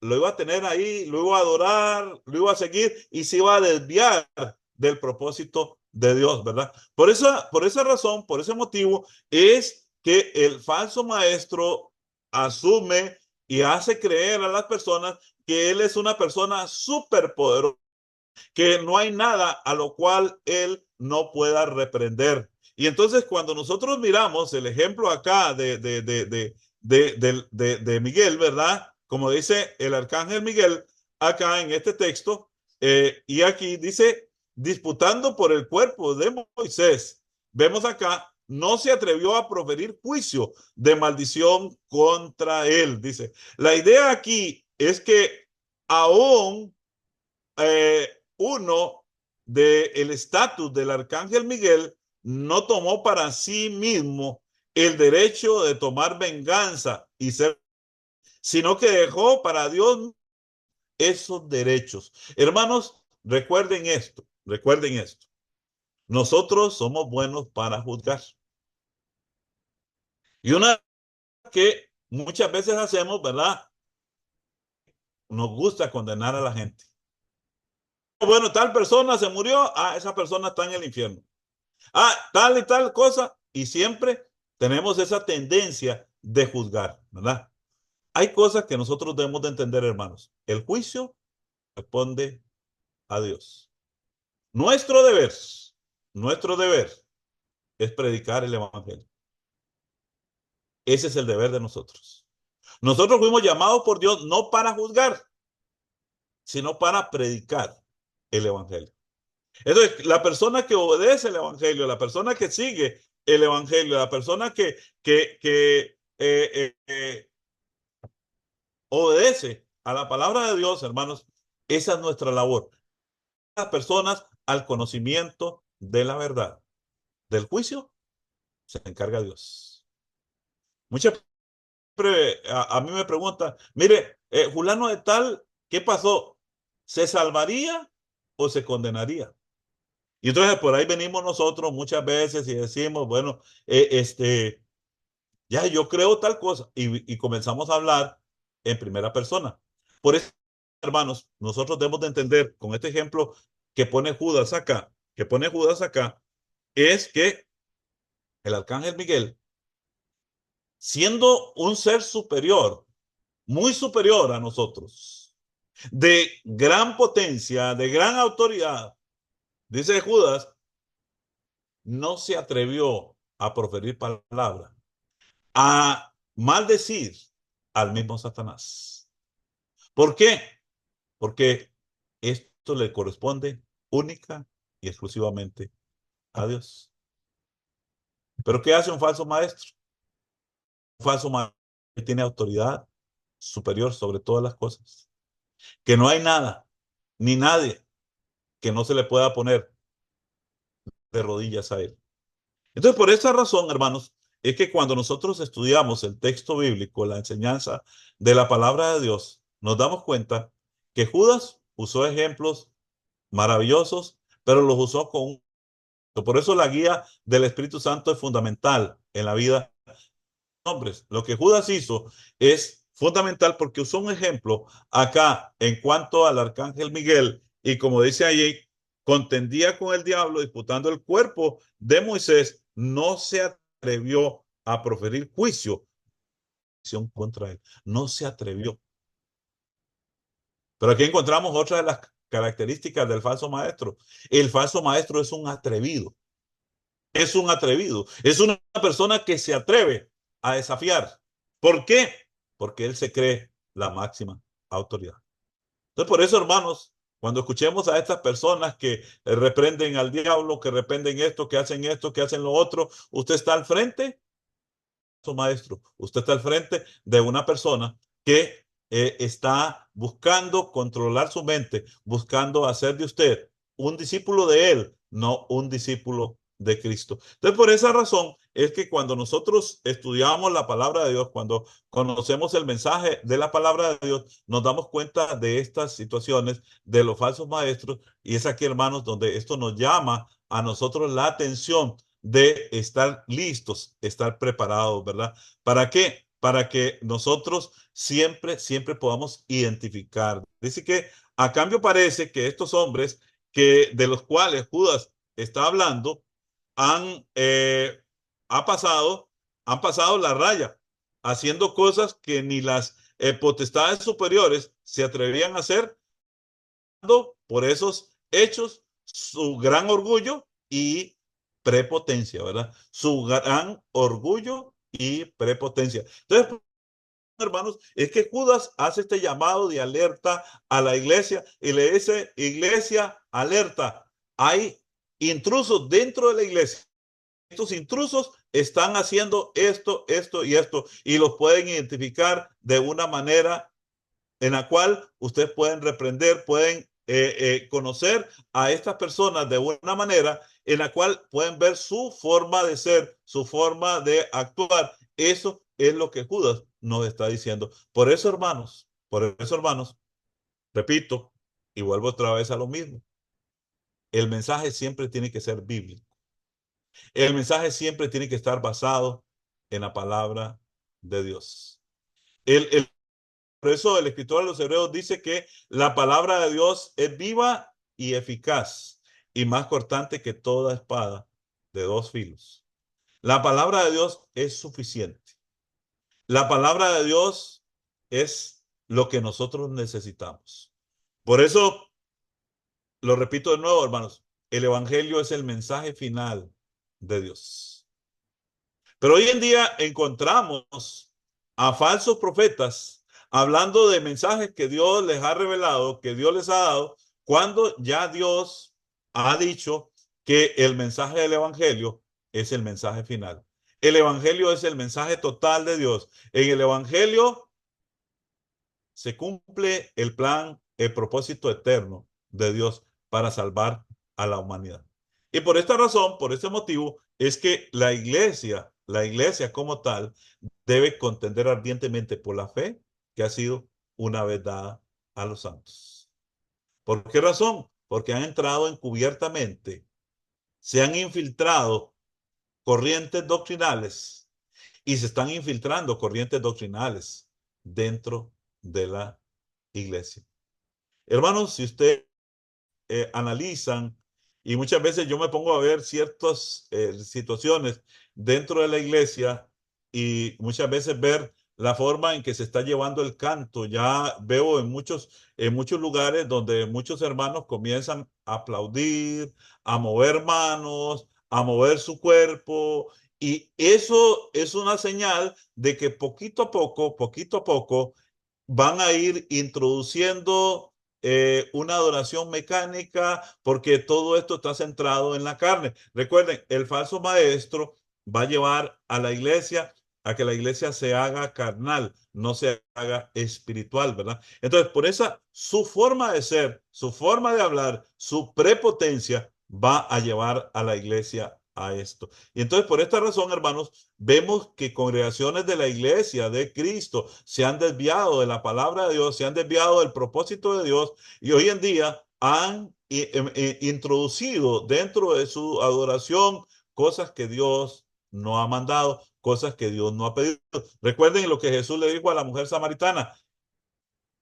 lo iba a tener ahí, lo iba a adorar, lo iba a seguir y se iba a desviar del propósito de Dios, ¿verdad? Por esa razón, por ese motivo, es que el falso maestro asume y hace creer a las personas que él es una persona súper poderosa, que no hay nada a lo cual él no pueda reprender. Y entonces cuando nosotros miramos el ejemplo acá de Miguel, ¿verdad? Como dice el arcángel Miguel acá en este texto, Y aquí dice, disputando por el cuerpo de Moisés. Vemos acá, no se atrevió a proferir juicio de maldición contra él. Dice, la idea aquí es que aún uno del estatus del arcángel Miguel no tomó para sí mismo el derecho de tomar venganza y ser, sino que dejó para Dios esos derechos. Hermanos, recuerden esto, recuerden esto. Nosotros somos buenos para juzgar. Y una que muchas veces hacemos, ¿verdad? Nos gusta condenar a la gente. Bueno, tal persona se murió, esa persona está en el infierno. Tal y tal cosa. Y siempre tenemos esa tendencia de juzgar, ¿verdad? Hay cosas que nosotros debemos de entender, hermanos. El juicio responde a Dios. Nuestro deber, nuestro deber es predicar el evangelio. Ese es el deber de nosotros. Nosotros fuimos llamados por Dios no para juzgar, sino para predicar el evangelio. Entonces, la persona que obedece el evangelio, la persona que sigue el evangelio, la persona que obedece a la palabra de Dios, hermanos, esa es nuestra labor. Las personas al conocimiento de la verdad. Del juicio se encarga Dios. Muchas a mí me preguntan, mire, fulano de tal, ¿qué pasó? ¿Se salvaría o se condenaría? Y entonces por ahí venimos nosotros muchas veces y decimos, bueno, ya yo creo tal cosa y comenzamos a hablar en primera persona. Por eso, hermanos, nosotros debemos de entender con este ejemplo que pone Judas acá, es que el arcángel Miguel, siendo un ser superior, muy superior a nosotros, de gran potencia, de gran autoridad, dice Judas, no se atrevió a proferir palabra, a maldecir al mismo Satanás. ¿Por qué? Porque esto le corresponde única y exclusivamente a Dios. ¿Pero qué hace un falso maestro? Un falso maestro que tiene autoridad superior sobre todas las cosas. Que no hay nada, ni nadie que no se le pueda poner de rodillas a él. Entonces, por esa razón, hermanos, es que cuando nosotros estudiamos el texto bíblico, la enseñanza de la palabra de Dios, nos damos cuenta que Judas usó ejemplos maravillosos, pero los usó con... Por eso la guía del Espíritu Santo es fundamental en la vida de los hombres. Lo que Judas hizo es fundamental porque usó un ejemplo acá en cuanto al arcángel Miguel y como dice allí, contendía con el diablo disputando el cuerpo de Moisés, no se atrevió a proferir juicio contra él, no se atrevió. Pero aquí encontramos otra de las características del falso maestro. El falso maestro es un atrevido. Es un atrevido. Es una persona que se atreve a desafiar. ¿Por qué? Porque él se cree la máxima autoridad. Entonces, por eso, hermanos, cuando escuchemos a estas personas que reprenden al diablo, que reprenden esto, que hacen lo otro, usted está al frente, su maestro, usted está al frente de una persona que está buscando controlar su mente, buscando hacer de usted un discípulo de él, no un discípulo de Cristo. Entonces, por esa razón es que cuando nosotros estudiamos la palabra de Dios, cuando conocemos el mensaje de la palabra de Dios, nos damos cuenta de estas situaciones de los falsos maestros y es aquí, hermanos, donde esto nos llama a nosotros la atención de estar listos, estar preparados, ¿verdad? ¿Para qué? Para que nosotros siempre podamos identificar. Dice que a cambio parece que estos hombres que de los cuales Judas está hablando han, ha pasado, han pasado la raya, haciendo cosas que ni las potestades superiores se atrevían a hacer por esos hechos, su gran orgullo y prepotencia, ¿verdad? Su gran orgullo y prepotencia. Entonces, hermanos, es que Judas hace este llamado de alerta a la iglesia y le dice: iglesia, alerta, hay intrusos dentro de la iglesia. Estos intrusos están haciendo esto, esto y esto, y los pueden identificar de una manera en la cual ustedes pueden reprender, pueden conocer a estas personas de una manera en la cual pueden ver su forma de ser, su forma de actuar. Eso es lo que Judas nos está diciendo. Por eso, hermanos, repito y vuelvo otra vez a lo mismo. El mensaje siempre tiene que ser bíblico. El mensaje siempre tiene que estar basado en la palabra de Dios. Por eso el escritor de los Hebreos dice que la palabra de Dios es viva y eficaz y más cortante que toda espada de dos filos. La palabra de Dios es suficiente. La palabra de Dios es lo que nosotros necesitamos. Por eso, lo repito de nuevo, hermanos, el evangelio es el mensaje final de Dios. Pero hoy en día encontramos a falsos profetas hablando de mensajes que Dios les ha revelado, que Dios les ha dado, cuando ya Dios ha dicho que el mensaje del evangelio es el mensaje final. El evangelio es el mensaje total de Dios. En el evangelio se cumple el plan, el propósito eterno de Dios para salvar a la humanidad. Y por esta razón, por este motivo, es que la iglesia como tal, debe contender ardientemente por la fe que ha sido una vez dada a los santos. ¿Por qué razón? Porque han entrado encubiertamente, se han infiltrado corrientes doctrinales y se están infiltrando corrientes doctrinales dentro de la iglesia. Hermanos, si ustedes analizan, y muchas veces yo me pongo a ver ciertas situaciones dentro de la iglesia y muchas veces ver la forma en que se está llevando el canto. Ya veo en muchos lugares donde muchos hermanos comienzan a aplaudir, a mover manos, a mover su cuerpo, y eso es una señal de que poquito a poco, van a ir introduciendo una adoración mecánica, porque todo esto está centrado en la carne. Recuerden, el falso maestro va a llevar a la iglesia a que la iglesia se haga carnal, no se haga espiritual, ¿verdad? Entonces, por esa, su forma de ser, su forma de hablar, su prepotencia va a llevar a la iglesia a esto. Y entonces, por esta razón, hermanos, vemos que congregaciones de la iglesia de Cristo se han desviado de la palabra de Dios, se han desviado del propósito de Dios, y hoy en día han introducido dentro de su adoración cosas que Dios no ha mandado, cosas que Dios no ha pedido. Recuerden lo que Jesús le dijo a la mujer samaritana: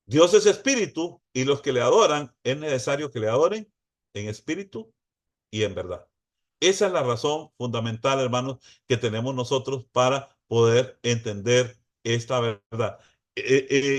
Dios es espíritu, y los que le adoran es necesario que le adoren en espíritu y en verdad. Esa es la razón fundamental, hermanos, que tenemos nosotros para poder entender esta verdad.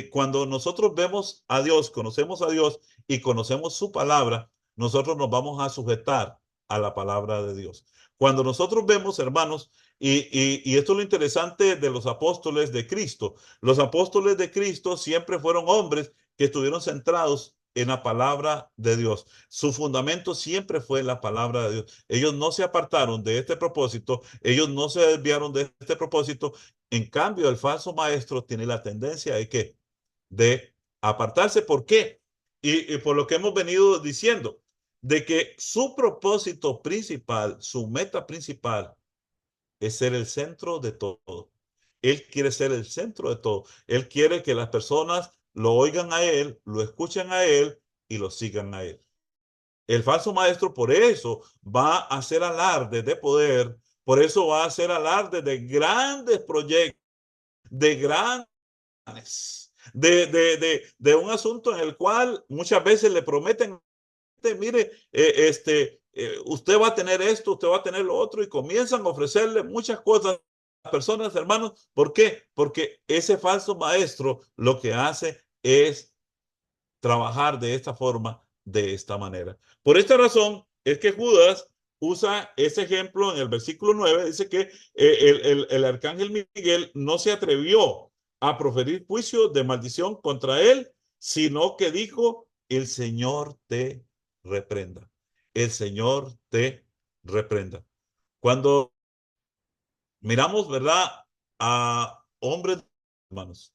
Cuando nosotros vemos a Dios, conocemos a Dios y conocemos su palabra, nosotros nos vamos a sujetar a la palabra de Dios. Cuando nosotros vemos, hermanos, y esto es lo interesante de los apóstoles de Cristo. Los apóstoles de Cristo siempre fueron hombres que estuvieron centrados en la palabra de Dios. Su fundamento siempre fue la palabra de Dios. Ellos no se apartaron de este propósito, ellos no se desviaron de este propósito. En cambio, el falso maestro tiene la tendencia de apartarse. ¿Por qué? Y por lo que hemos venido diciendo, de que su propósito principal, su meta principal, es ser el centro de todo. Él quiere ser el centro de todo. Él quiere que las personas lo oigan a él, lo escuchen a él y lo sigan a él. El falso maestro por eso va a hacer alarde de poder, por eso va a hacer alarde de grandes proyectos, de grandes, de un asunto en el cual muchas veces le prometen: mire, usted va a tener esto, usted va a tener lo otro, y comienzan a ofrecerle muchas cosas a las personas, hermanos. ¿Por qué? Porque ese falso maestro lo que hace es trabajar de esta forma, de esta manera. Por esta razón es que Judas usa ese ejemplo en el versículo 9. Dice que el arcángel Miguel no se atrevió a proferir juicio de maldición contra él, sino que dijo, el Señor te reprenda. El Señor te reprenda. Cuando miramos, ¿verdad? A hombres, hermanos.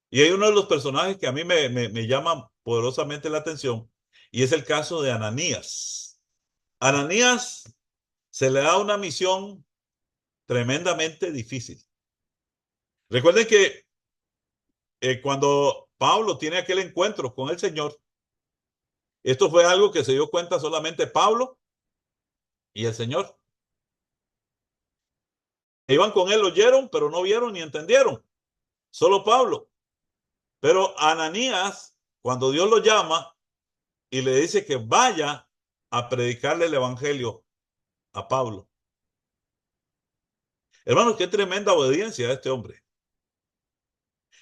Y hay uno de los personajes que a mí me llama poderosamente la atención, y es el caso de Ananías. Ananías se le da una misión tremendamente difícil. Recuerden que cuando Pablo tiene aquel encuentro con el Señor, esto fue algo que se dio cuenta solamente Pablo y el Señor. Iban con él, lo oyeron, pero no vieron ni entendieron. Solo Pablo. Pero Ananías, cuando Dios lo llama y le dice que vaya a predicarle el evangelio a Pablo. Hermanos, qué tremenda obediencia a este hombre.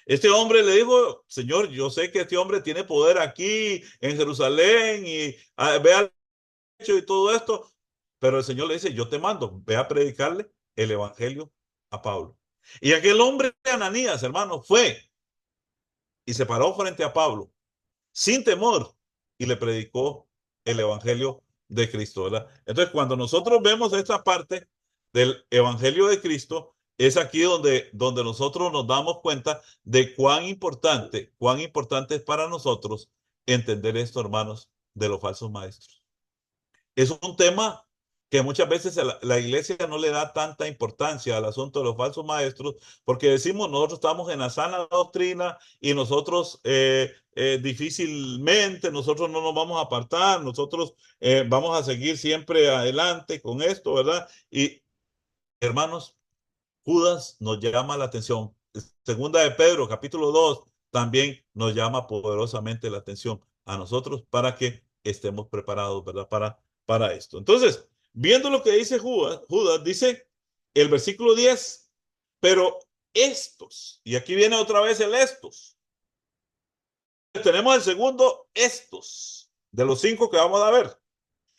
Este hombre le dijo, Señor, yo sé que este hombre tiene poder aquí en Jerusalén y ve al hecho y todo esto, pero el Señor le dice, yo te mando, ve a predicarle el evangelio a Pablo. Y aquel hombre de Ananías, hermano, fue y se paró frente a Pablo sin temor y le predicó el evangelio de Cristo, ¿verdad? Entonces, cuando nosotros vemos esta parte del evangelio de Cristo, es aquí donde nosotros nos damos cuenta de cuán importante es para nosotros entender esto, hermanos, de los falsos maestros. Es un tema que muchas veces la iglesia no le da tanta importancia al asunto de los falsos maestros, porque decimos, nosotros estamos en la sana doctrina y nosotros difícilmente, nosotros no nos vamos a apartar, nosotros vamos a seguir siempre adelante con esto, ¿verdad? Y hermanos, Judas nos llama la atención. Segunda de Pedro, capítulo 2, también nos llama poderosamente la atención a nosotros para que estemos preparados, ¿verdad? Para esto. Entonces, viendo lo que dice Judas dice el versículo 10, pero estos, y aquí viene otra vez el estos. Tenemos el segundo estos, de los 5 que vamos a ver.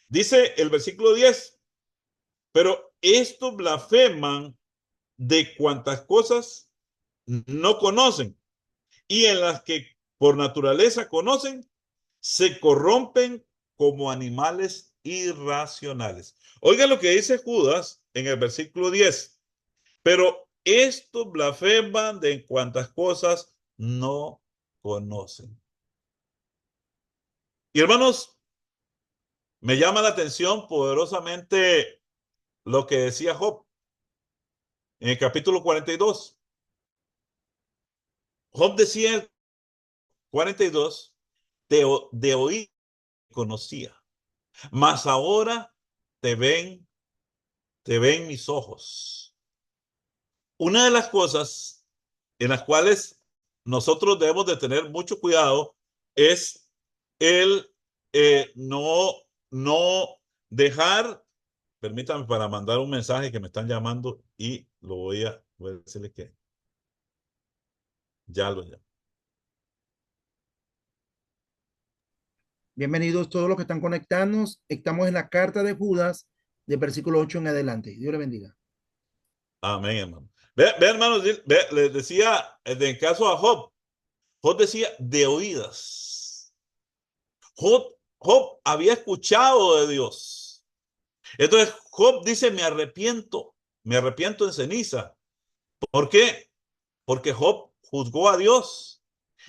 Dice el versículo 10, pero estos blasfeman de cuantas cosas no conocen y en las que por naturaleza conocen, se corrompen como animales irracionales. Oiga lo que dice Judas en el versículo 10. Pero estos blasfeman de cuantas cosas no conocen. Y hermanos, me llama la atención poderosamente lo que decía Job en el capítulo 42. Job decía en el 42, de oír conocía, mas ahora te ven mis ojos. Una de las cosas en las cuales nosotros debemos de tener mucho cuidado es el no dejar, permítame para mandar un mensaje que me están llamando y voy a decirle que ya lo llamo. Bienvenidos todos los que están conectados. Estamos en la carta de Judas, del versículo 8 en adelante. Dios le bendiga. Amén, hermano. Ve hermanos, les decía, en el caso a Job decía de oídas. Job había escuchado de Dios. Entonces Job dice, me arrepiento en ceniza. ¿Por qué? Porque Job juzgó a Dios.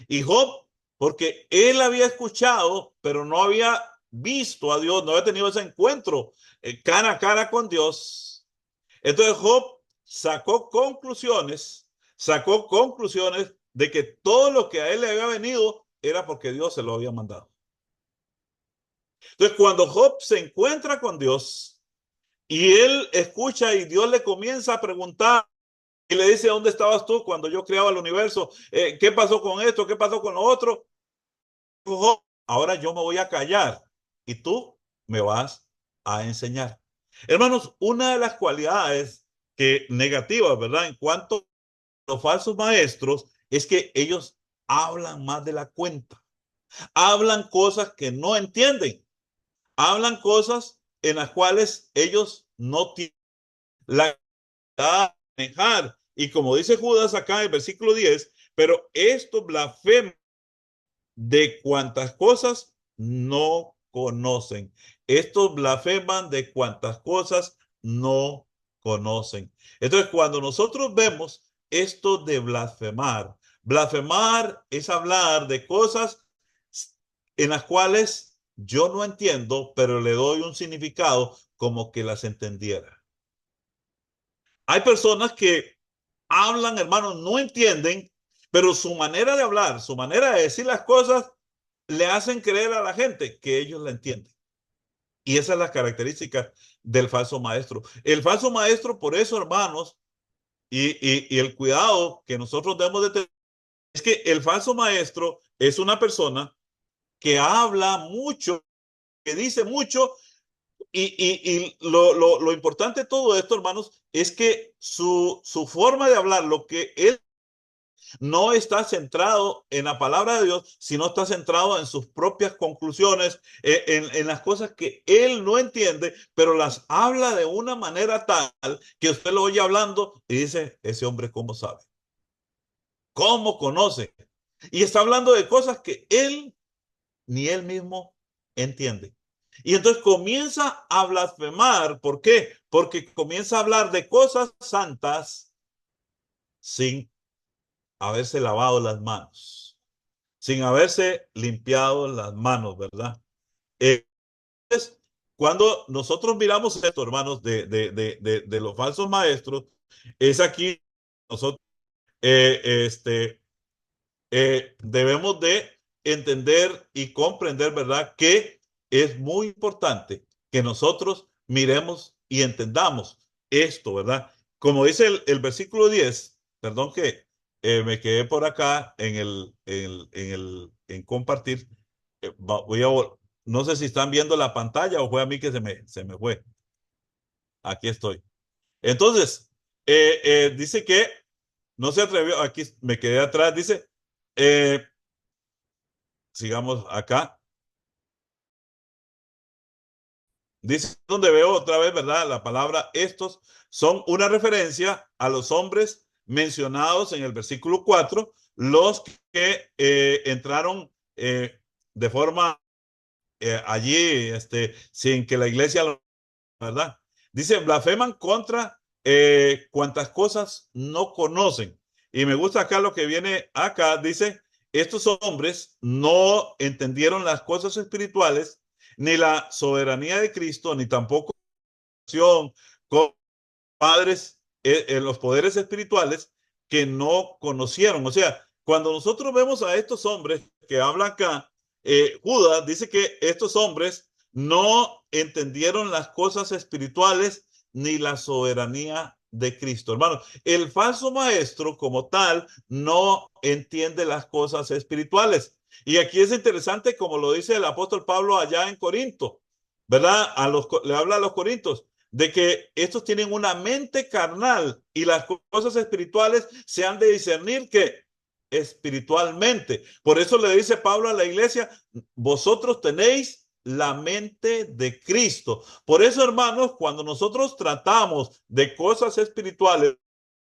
Y Job, porque él había escuchado, pero no había visto a Dios, no había tenido ese encuentro cara a cara con Dios. Entonces Job sacó conclusiones de que todo lo que a él le había venido era porque Dios se lo había mandado. Entonces, cuando Job se encuentra con Dios y él escucha y Dios le comienza a preguntar y le dice, ¿dónde estabas tú cuando yo creaba el universo? ¿Qué pasó con esto? ¿Qué pasó con lo otro? Job, ahora yo me voy a callar y tú me vas a enseñar. Hermanos, una de las cualidades que negativas, ¿verdad? En cuanto a los falsos maestros, es que ellos hablan más de la cuenta. Hablan cosas que no entienden. Hablan cosas en las cuales ellos no tienen la capacidad de manejar. Y como dice Judas acá en el versículo 10, Pero esto blasfema de cuantas cosas no conocen. Estos blasfeman de cuantas cosas no conocen. Entonces, cuando nosotros vemos esto de blasfemar, blasfemar es hablar de cosas en las cuales yo no entiendo, pero le doy un significado como que las entendiera. Hay personas que hablan, hermanos, no entienden, pero su manera de hablar, su manera de decir las cosas, le hacen creer a la gente que ellos la entienden. Y esa es la característica del falso maestro. El falso maestro, por eso, hermanos, y el cuidado que nosotros debemos de tener, es que el falso maestro es una persona que habla mucho, que dice mucho, y lo importante de todo esto, hermanos, es que su forma de hablar, lo que él no está centrado en la palabra de Dios, sino está centrado en sus propias conclusiones, en las cosas que él no entiende, pero las habla de una manera tal que usted lo oye hablando y dice, ese hombre, ¿cómo sabe? ¿Cómo conoce? Y está hablando de cosas que él ni él mismo entiende. Y entonces comienza a blasfemar. ¿Por qué? Porque comienza a hablar de cosas santas sin haberse lavado las manos, sin haberse limpiado las manos, ¿verdad? Entonces, cuando nosotros miramos esto, hermanos, de los falsos maestros, es aquí nosotros este, debemos de entender y comprender, ¿verdad? Que es muy importante que nosotros miremos y entendamos esto, ¿verdad? Como dice el versículo 10, perdón que me quedé por acá en compartir. Voy a, no sé si están viendo la pantalla o fue a mí que se me fue. Aquí estoy. Entonces, dice que no se atrevió, aquí me quedé atrás, dice, eh, sigamos acá. Dice donde veo otra vez, ¿verdad? La palabra estos son una referencia a los hombres mencionados en el versículo 4, los que entraron de forma allí, sin que la iglesia lo, ¿verdad? Dice, blasfeman contra cuantas cosas no conocen. Y me gusta acá lo que viene acá, dice, estos hombres no entendieron las cosas espirituales, ni la soberanía de Cristo, ni tampoco con padres, los poderes espirituales que no conocieron. O sea, cuando nosotros vemos a estos hombres que hablan acá, Judas dice que estos hombres no entendieron las cosas espirituales ni la soberanía de Cristo. Hermano, el falso maestro como tal no entiende las cosas espirituales. Y aquí es interesante como lo dice el apóstol Pablo allá en Corinto, ¿verdad? Le habla a los corintios de que estos tienen una mente carnal y las cosas espirituales se han de discernir que espiritualmente. Por eso le dice Pablo a la iglesia, vosotros tenéis la mente de Cristo. Por eso, hermanos, cuando nosotros tratamos de cosas espirituales,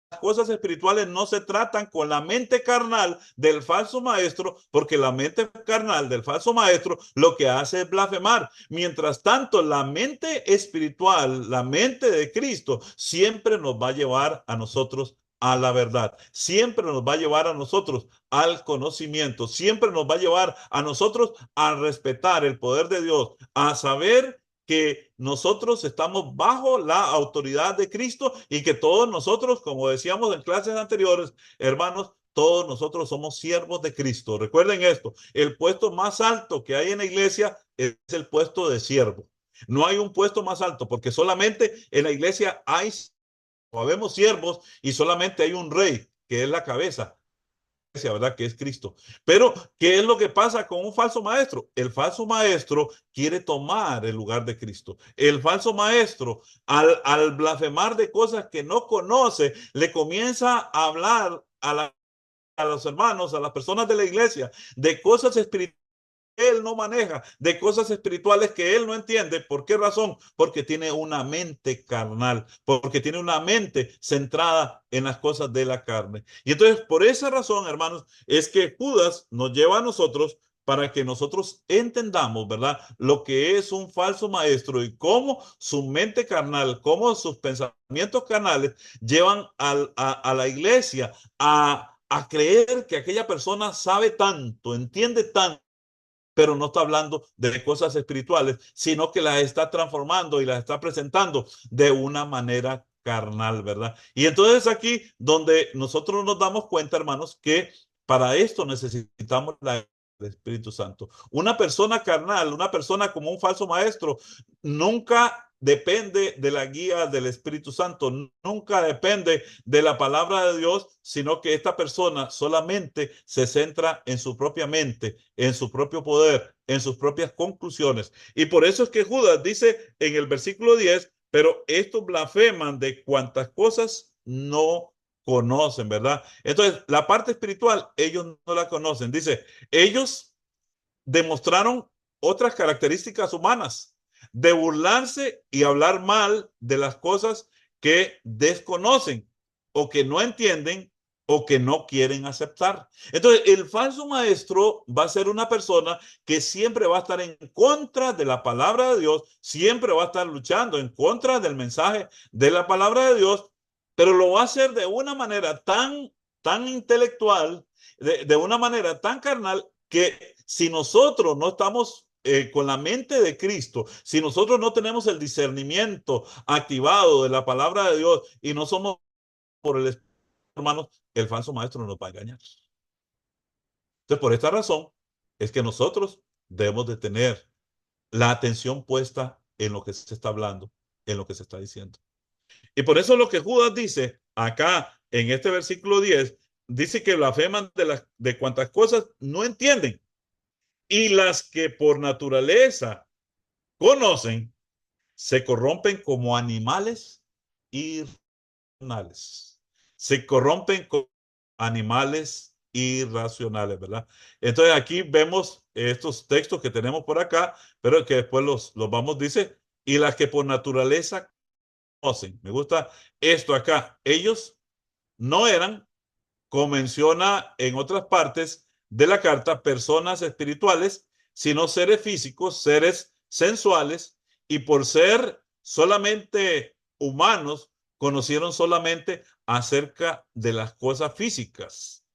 las cosas espirituales no se tratan con la mente carnal del falso maestro, porque la mente carnal del falso maestro lo que hace es blasfemar. Mientras tanto, la mente espiritual, la mente de Cristo, siempre nos va a llevar a nosotros a la verdad, siempre nos va a llevar a nosotros al conocimiento, siempre nos va a llevar a nosotros a respetar el poder de Dios, a saber que nosotros estamos bajo la autoridad de Cristo y que todos nosotros, como decíamos en clases anteriores, hermanos, todos nosotros somos siervos de Cristo. Recuerden esto, el puesto más alto que hay en la iglesia es el puesto de siervo. No hay un puesto más alto porque solamente en la iglesia hay, o habemos siervos y solamente hay un rey que es la cabeza, ¿verdad? Que es Cristo. Pero, ¿qué es lo que pasa con un falso maestro? El falso maestro quiere tomar el lugar de Cristo. El falso maestro, al blasfemar de cosas que no conoce, le comienza a hablar a los hermanos, a las personas de la iglesia, de cosas espirituales él no maneja, de cosas espirituales que él no entiende. ¿Por qué razón? Porque tiene una mente carnal, porque tiene una mente centrada en las cosas de la carne. Y entonces, por esa razón, hermanos, es que Judas nos lleva a nosotros para que nosotros entendamos, ¿verdad? Lo que es un falso maestro y cómo su mente carnal, cómo sus pensamientos carnales llevan a la iglesia a creer que aquella persona sabe tanto, entiende tanto, pero no está hablando de cosas espirituales, sino que las está transformando y las está presentando de una manera carnal, ¿verdad? Y entonces aquí donde nosotros nos damos cuenta, hermanos, que para esto necesitamos el Espíritu Santo. Una persona carnal, una persona como un falso maestro, nunca depende de la guía del Espíritu Santo, nunca depende de la palabra de Dios, sino que esta persona solamente se centra en su propia mente, en su propio poder, en sus propias conclusiones. Y por eso es que Judas dice en el versículo 10, pero estos blasfeman de cuantas cosas no conocen, ¿verdad? Entonces, la parte espiritual, ellos no la conocen. Dice, ellos demostraron otras características humanas, de burlarse y hablar mal de las cosas que desconocen o que no entienden o que no quieren aceptar. Entonces, el falso maestro va a ser una persona que siempre va a estar en contra de la palabra de Dios, siempre va a estar luchando en contra del mensaje de la palabra de Dios, pero lo va a hacer de una manera tan intelectual, de una manera tan carnal, que si nosotros no estamos con la mente de Cristo, si nosotros no tenemos el discernimiento activado de la palabra de Dios y no somos por el Espíritu, hermanos, el falso maestro nos va a engañar. Entonces, por esta razón es que nosotros debemos de tener la atención puesta en lo que se está hablando, en lo que se está diciendo. Y por eso lo que Judas dice acá en este versículo 10, dice que blasfeman de cuantas cosas no entienden, y las que por naturaleza conocen se corrompen como animales irracionales. Se corrompen como animales irracionales, ¿verdad? Entonces aquí vemos estos textos que tenemos por acá, pero que después los vamos, dice, y las que por naturaleza conocen. Me gusta esto acá. Ellos no eran, como menciona en otras partes de la carta, personas espirituales, sino seres físicos, seres sensuales, y por ser solamente humanos, conocieron solamente acerca de las cosas físicas.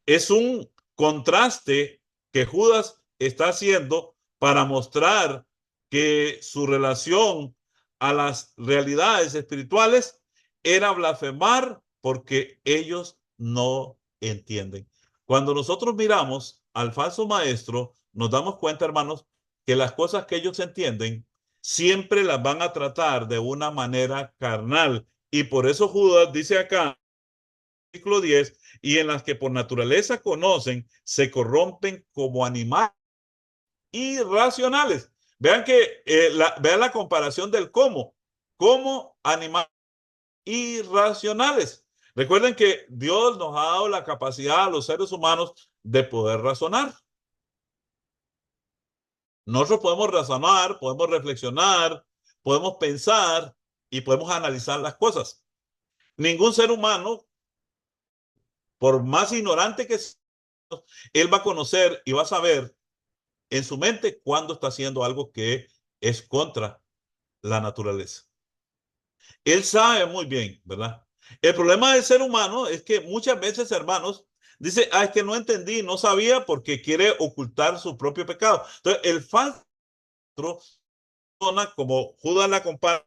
Es un contraste que Judas está haciendo para mostrar que su relación a las realidades espirituales era blasfemar porque ellos no entienden. Cuando nosotros miramos al falso maestro, nos damos cuenta, hermanos, que las cosas que ellos entienden siempre las van a tratar de una manera carnal. Y por eso Judas dice acá, versículo 10, y en las que por naturaleza conocen, se corrompen como animales irracionales. Vean que vean la comparación del cómo, como animales irracionales. Recuerden que Dios nos ha dado la capacidad a los seres humanos de poder razonar. Nosotros podemos razonar, podemos reflexionar, podemos pensar y podemos analizar las cosas. Ningún ser humano, por más ignorante que sea, él va a conocer y va a saber en su mente cuando está haciendo algo que es contra la naturaleza. Él sabe muy bien, ¿verdad? El problema del ser humano es que muchas veces, hermanos, dice, ah, es que no entendí, no sabía porque quiere ocultar su propio pecado. Entonces, el falso, como Judas la compara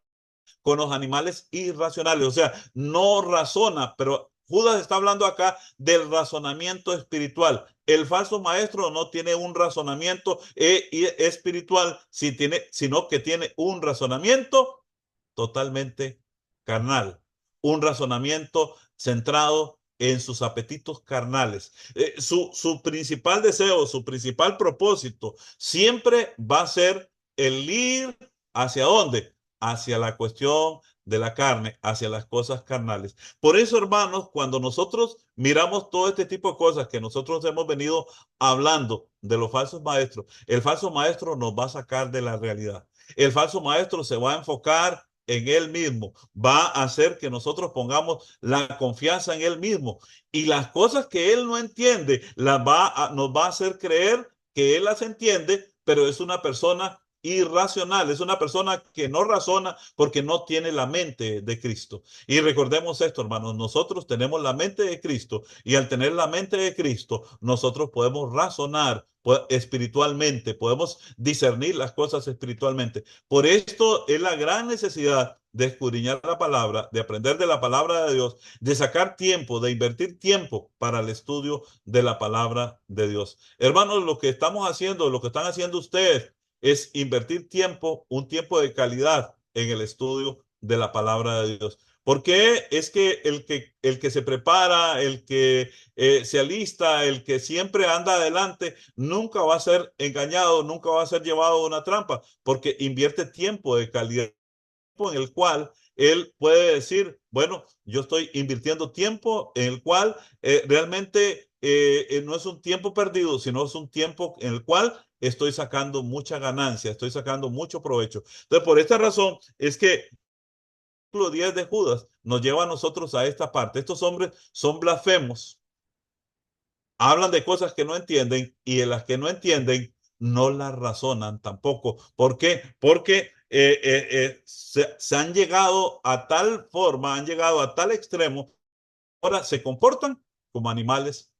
con los animales irracionales, o sea, no razona, pero Judas está hablando acá del razonamiento espiritual. El falso maestro no tiene un razonamiento espiritual, sino que tiene un razonamiento totalmente carnal, un razonamiento centrado en sus apetitos carnales. Su principal deseo, su principal propósito siempre va a ser el ir hacia dónde? hacia la cuestión de la carne, hacia las cosas carnales. Por eso, hermanos, cuando nosotros miramos todo este tipo de cosas que nosotros hemos venido hablando de los falsos maestros, el falso maestro nos va a sacar de la realidad. El falso maestro se va a enfocar en él mismo, va a hacer que nosotros pongamos la confianza en él mismo y las cosas que él no entiende nos va a hacer creer que él las entiende, pero es una persona irracional, es una persona que no razona porque no tiene la mente de Cristo. Y recordemos esto, hermanos, nosotros tenemos la mente de Cristo y al tener la mente de Cristo, nosotros podemos razonar espiritualmente, podemos discernir las cosas espiritualmente. Por esto es la gran necesidad de escudriñar la palabra, de aprender de la palabra de Dios, de sacar tiempo, de invertir tiempo para el estudio de la palabra de Dios. Hermanos, lo que estamos haciendo, lo que están haciendo ustedes es invertir tiempo, un tiempo de calidad en el estudio de la palabra de Dios. Porque es que el que se prepara, el que se alista, el que siempre anda adelante, nunca va a ser engañado, nunca va a ser llevado a una trampa, porque invierte tiempo de calidad en el cual él puede decir, bueno, yo estoy invirtiendo tiempo en el cual realmente no es un tiempo perdido, sino es un tiempo en el cual estoy sacando mucha ganancia, estoy sacando mucho provecho. Entonces, por esta razón es que el capítulo 10 de Judas nos lleva a nosotros a esta parte. Estos hombres son blasfemos, hablan de cosas que no entienden y en las que no entienden no las razonan tampoco. ¿Por qué? Porque se han llegado a tal forma, han llegado a tal extremo, ahora se comportan como animales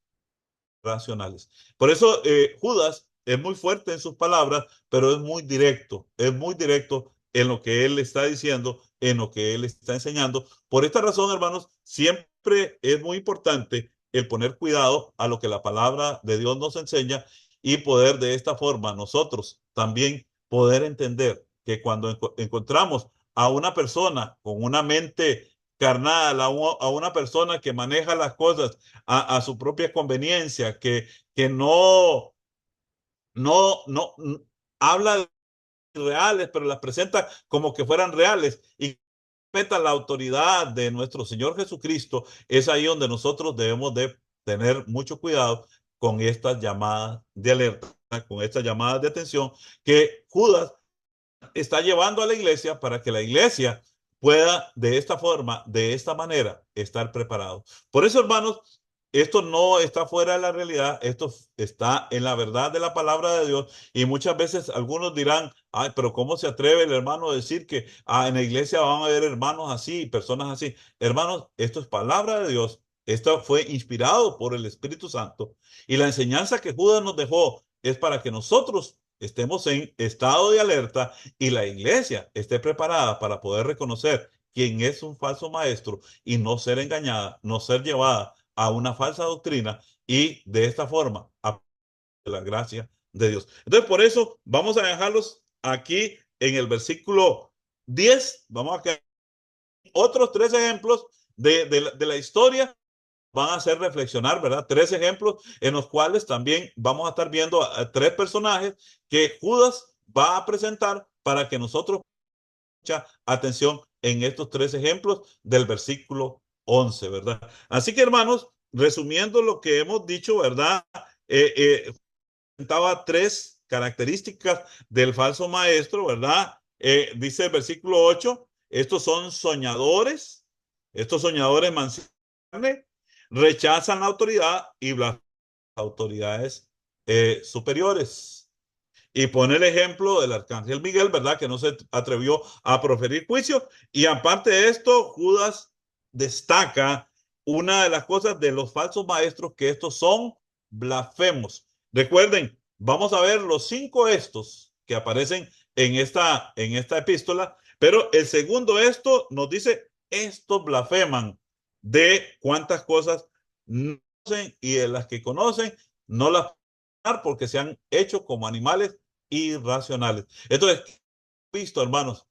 racionales. Por eso Judas es muy fuerte en sus palabras, pero es muy directo en lo que él está diciendo, en lo que él está enseñando. Por esta razón, hermanos, siempre es muy importante el poner cuidado a lo que la palabra de Dios nos enseña y poder de esta forma nosotros también poder entender que cuando encontramos a una persona con una mente carnal, a una persona que maneja las cosas a su propia conveniencia, que no habla de reales, pero las presenta como que fueran reales y respeta la autoridad de nuestro Señor Jesucristo, es ahí donde nosotros debemos de tener mucho cuidado con estas llamadas de alerta, con estas llamadas de atención que Judas está llevando a la iglesia para que la iglesia pueda de esta forma, de esta manera, estar preparado. Por eso, hermanos, esto no está fuera de la realidad, esto está en la verdad de la palabra de Dios y muchas veces algunos dirán, ay, pero ¿cómo se atreve el hermano a decir que en la iglesia van a haber hermanos así, personas así? Hermanos, esto es palabra de Dios, esto fue inspirado por el Espíritu Santo y la enseñanza que Judas nos dejó es para que nosotros estemos en estado de alerta y la iglesia esté preparada para poder reconocer quién es un falso maestro y no ser engañada, no ser llevada a una falsa doctrina y de esta forma a la gracia de Dios. Entonces, por eso vamos a dejarlos aquí en el versículo 10. Vamos a quedar otros tres ejemplos de la historia van a hacer reflexionar, ¿verdad? Tres ejemplos en los cuales también vamos a estar viendo a tres personajes que Judas va a presentar para que nosotros mucha atención en estos tres ejemplos del versículo 11, ¿verdad? Así que, hermanos, resumiendo lo que hemos dicho, ¿verdad? Presentaba tres características del falso maestro, ¿verdad? Dice el versículo 8, estos soñadores mancianos rechazan la autoridad y blasfeman las autoridades superiores. Y pone el ejemplo del arcángel Miguel, ¿verdad? Que no se atrevió a proferir juicio. Y aparte de esto, Judas destaca una de las cosas de los falsos maestros, que estos son blasfemos. Recuerden, vamos a ver los cinco estos que aparecen en esta epístola, pero el segundo esto nos dice, estos blasfeman de cuántas cosas no conocen y de las que conocen no las porque se han hecho como animales irracionales. Entonces, visto, hermanos,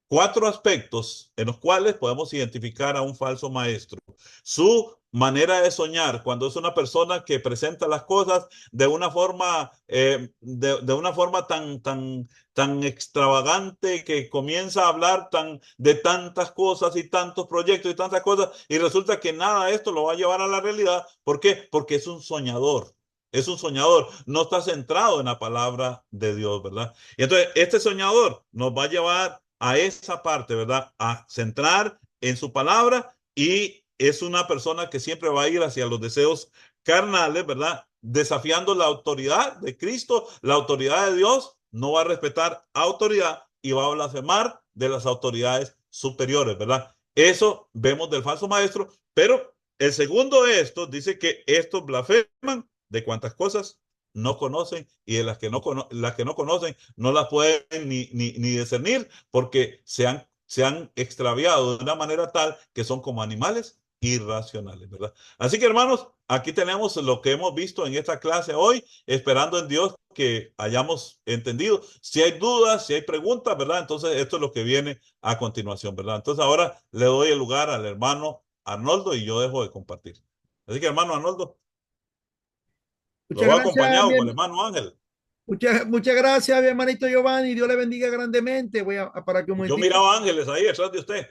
cuatro aspectos en los cuales podemos identificar a un falso maestro. Su manera de soñar, cuando es una persona que presenta las cosas de una forma, de una forma tan extravagante, que comienza a hablar de tantas cosas y tantos proyectos y tantas cosas, y resulta que nada de esto lo va a llevar a la realidad. ¿Por qué? Porque es un soñador. Es un soñador, no está centrado en la palabra de Dios, ¿verdad? Y entonces este soñador nos va a llevar a esa parte, ¿verdad? A centrar en su palabra, y es una persona que siempre va a ir hacia los deseos carnales, ¿verdad? Desafiando la autoridad de Cristo, la autoridad de Dios, no va a respetar autoridad y va a blasfemar de las autoridades superiores, ¿verdad? Eso vemos del falso maestro, pero el segundo de estos dice que estos blasfeman de cuántas cosas no conocen, y de las que no conocen no las pueden ni discernir, porque se han extraviado de una manera tal que son como animales irracionales, ¿verdad? Así que hermanos, aquí tenemos lo que hemos visto en esta clase hoy, esperando en Dios que hayamos entendido. Si hay dudas, si hay preguntas, ¿verdad? Entonces esto es lo que viene a continuación, ¿verdad? Entonces ahora le doy el lugar al hermano Arnoldo y yo dejo de compartir. Así que hermano Arnoldo, lo Muchas voy gracias, acompañado con el hermano Ángel. muchas gracias, mi hermanito Giovanni. Dios le bendiga grandemente. Voy a parar aquí un Yo momentito. miraba ángeles ahí detrás de usted.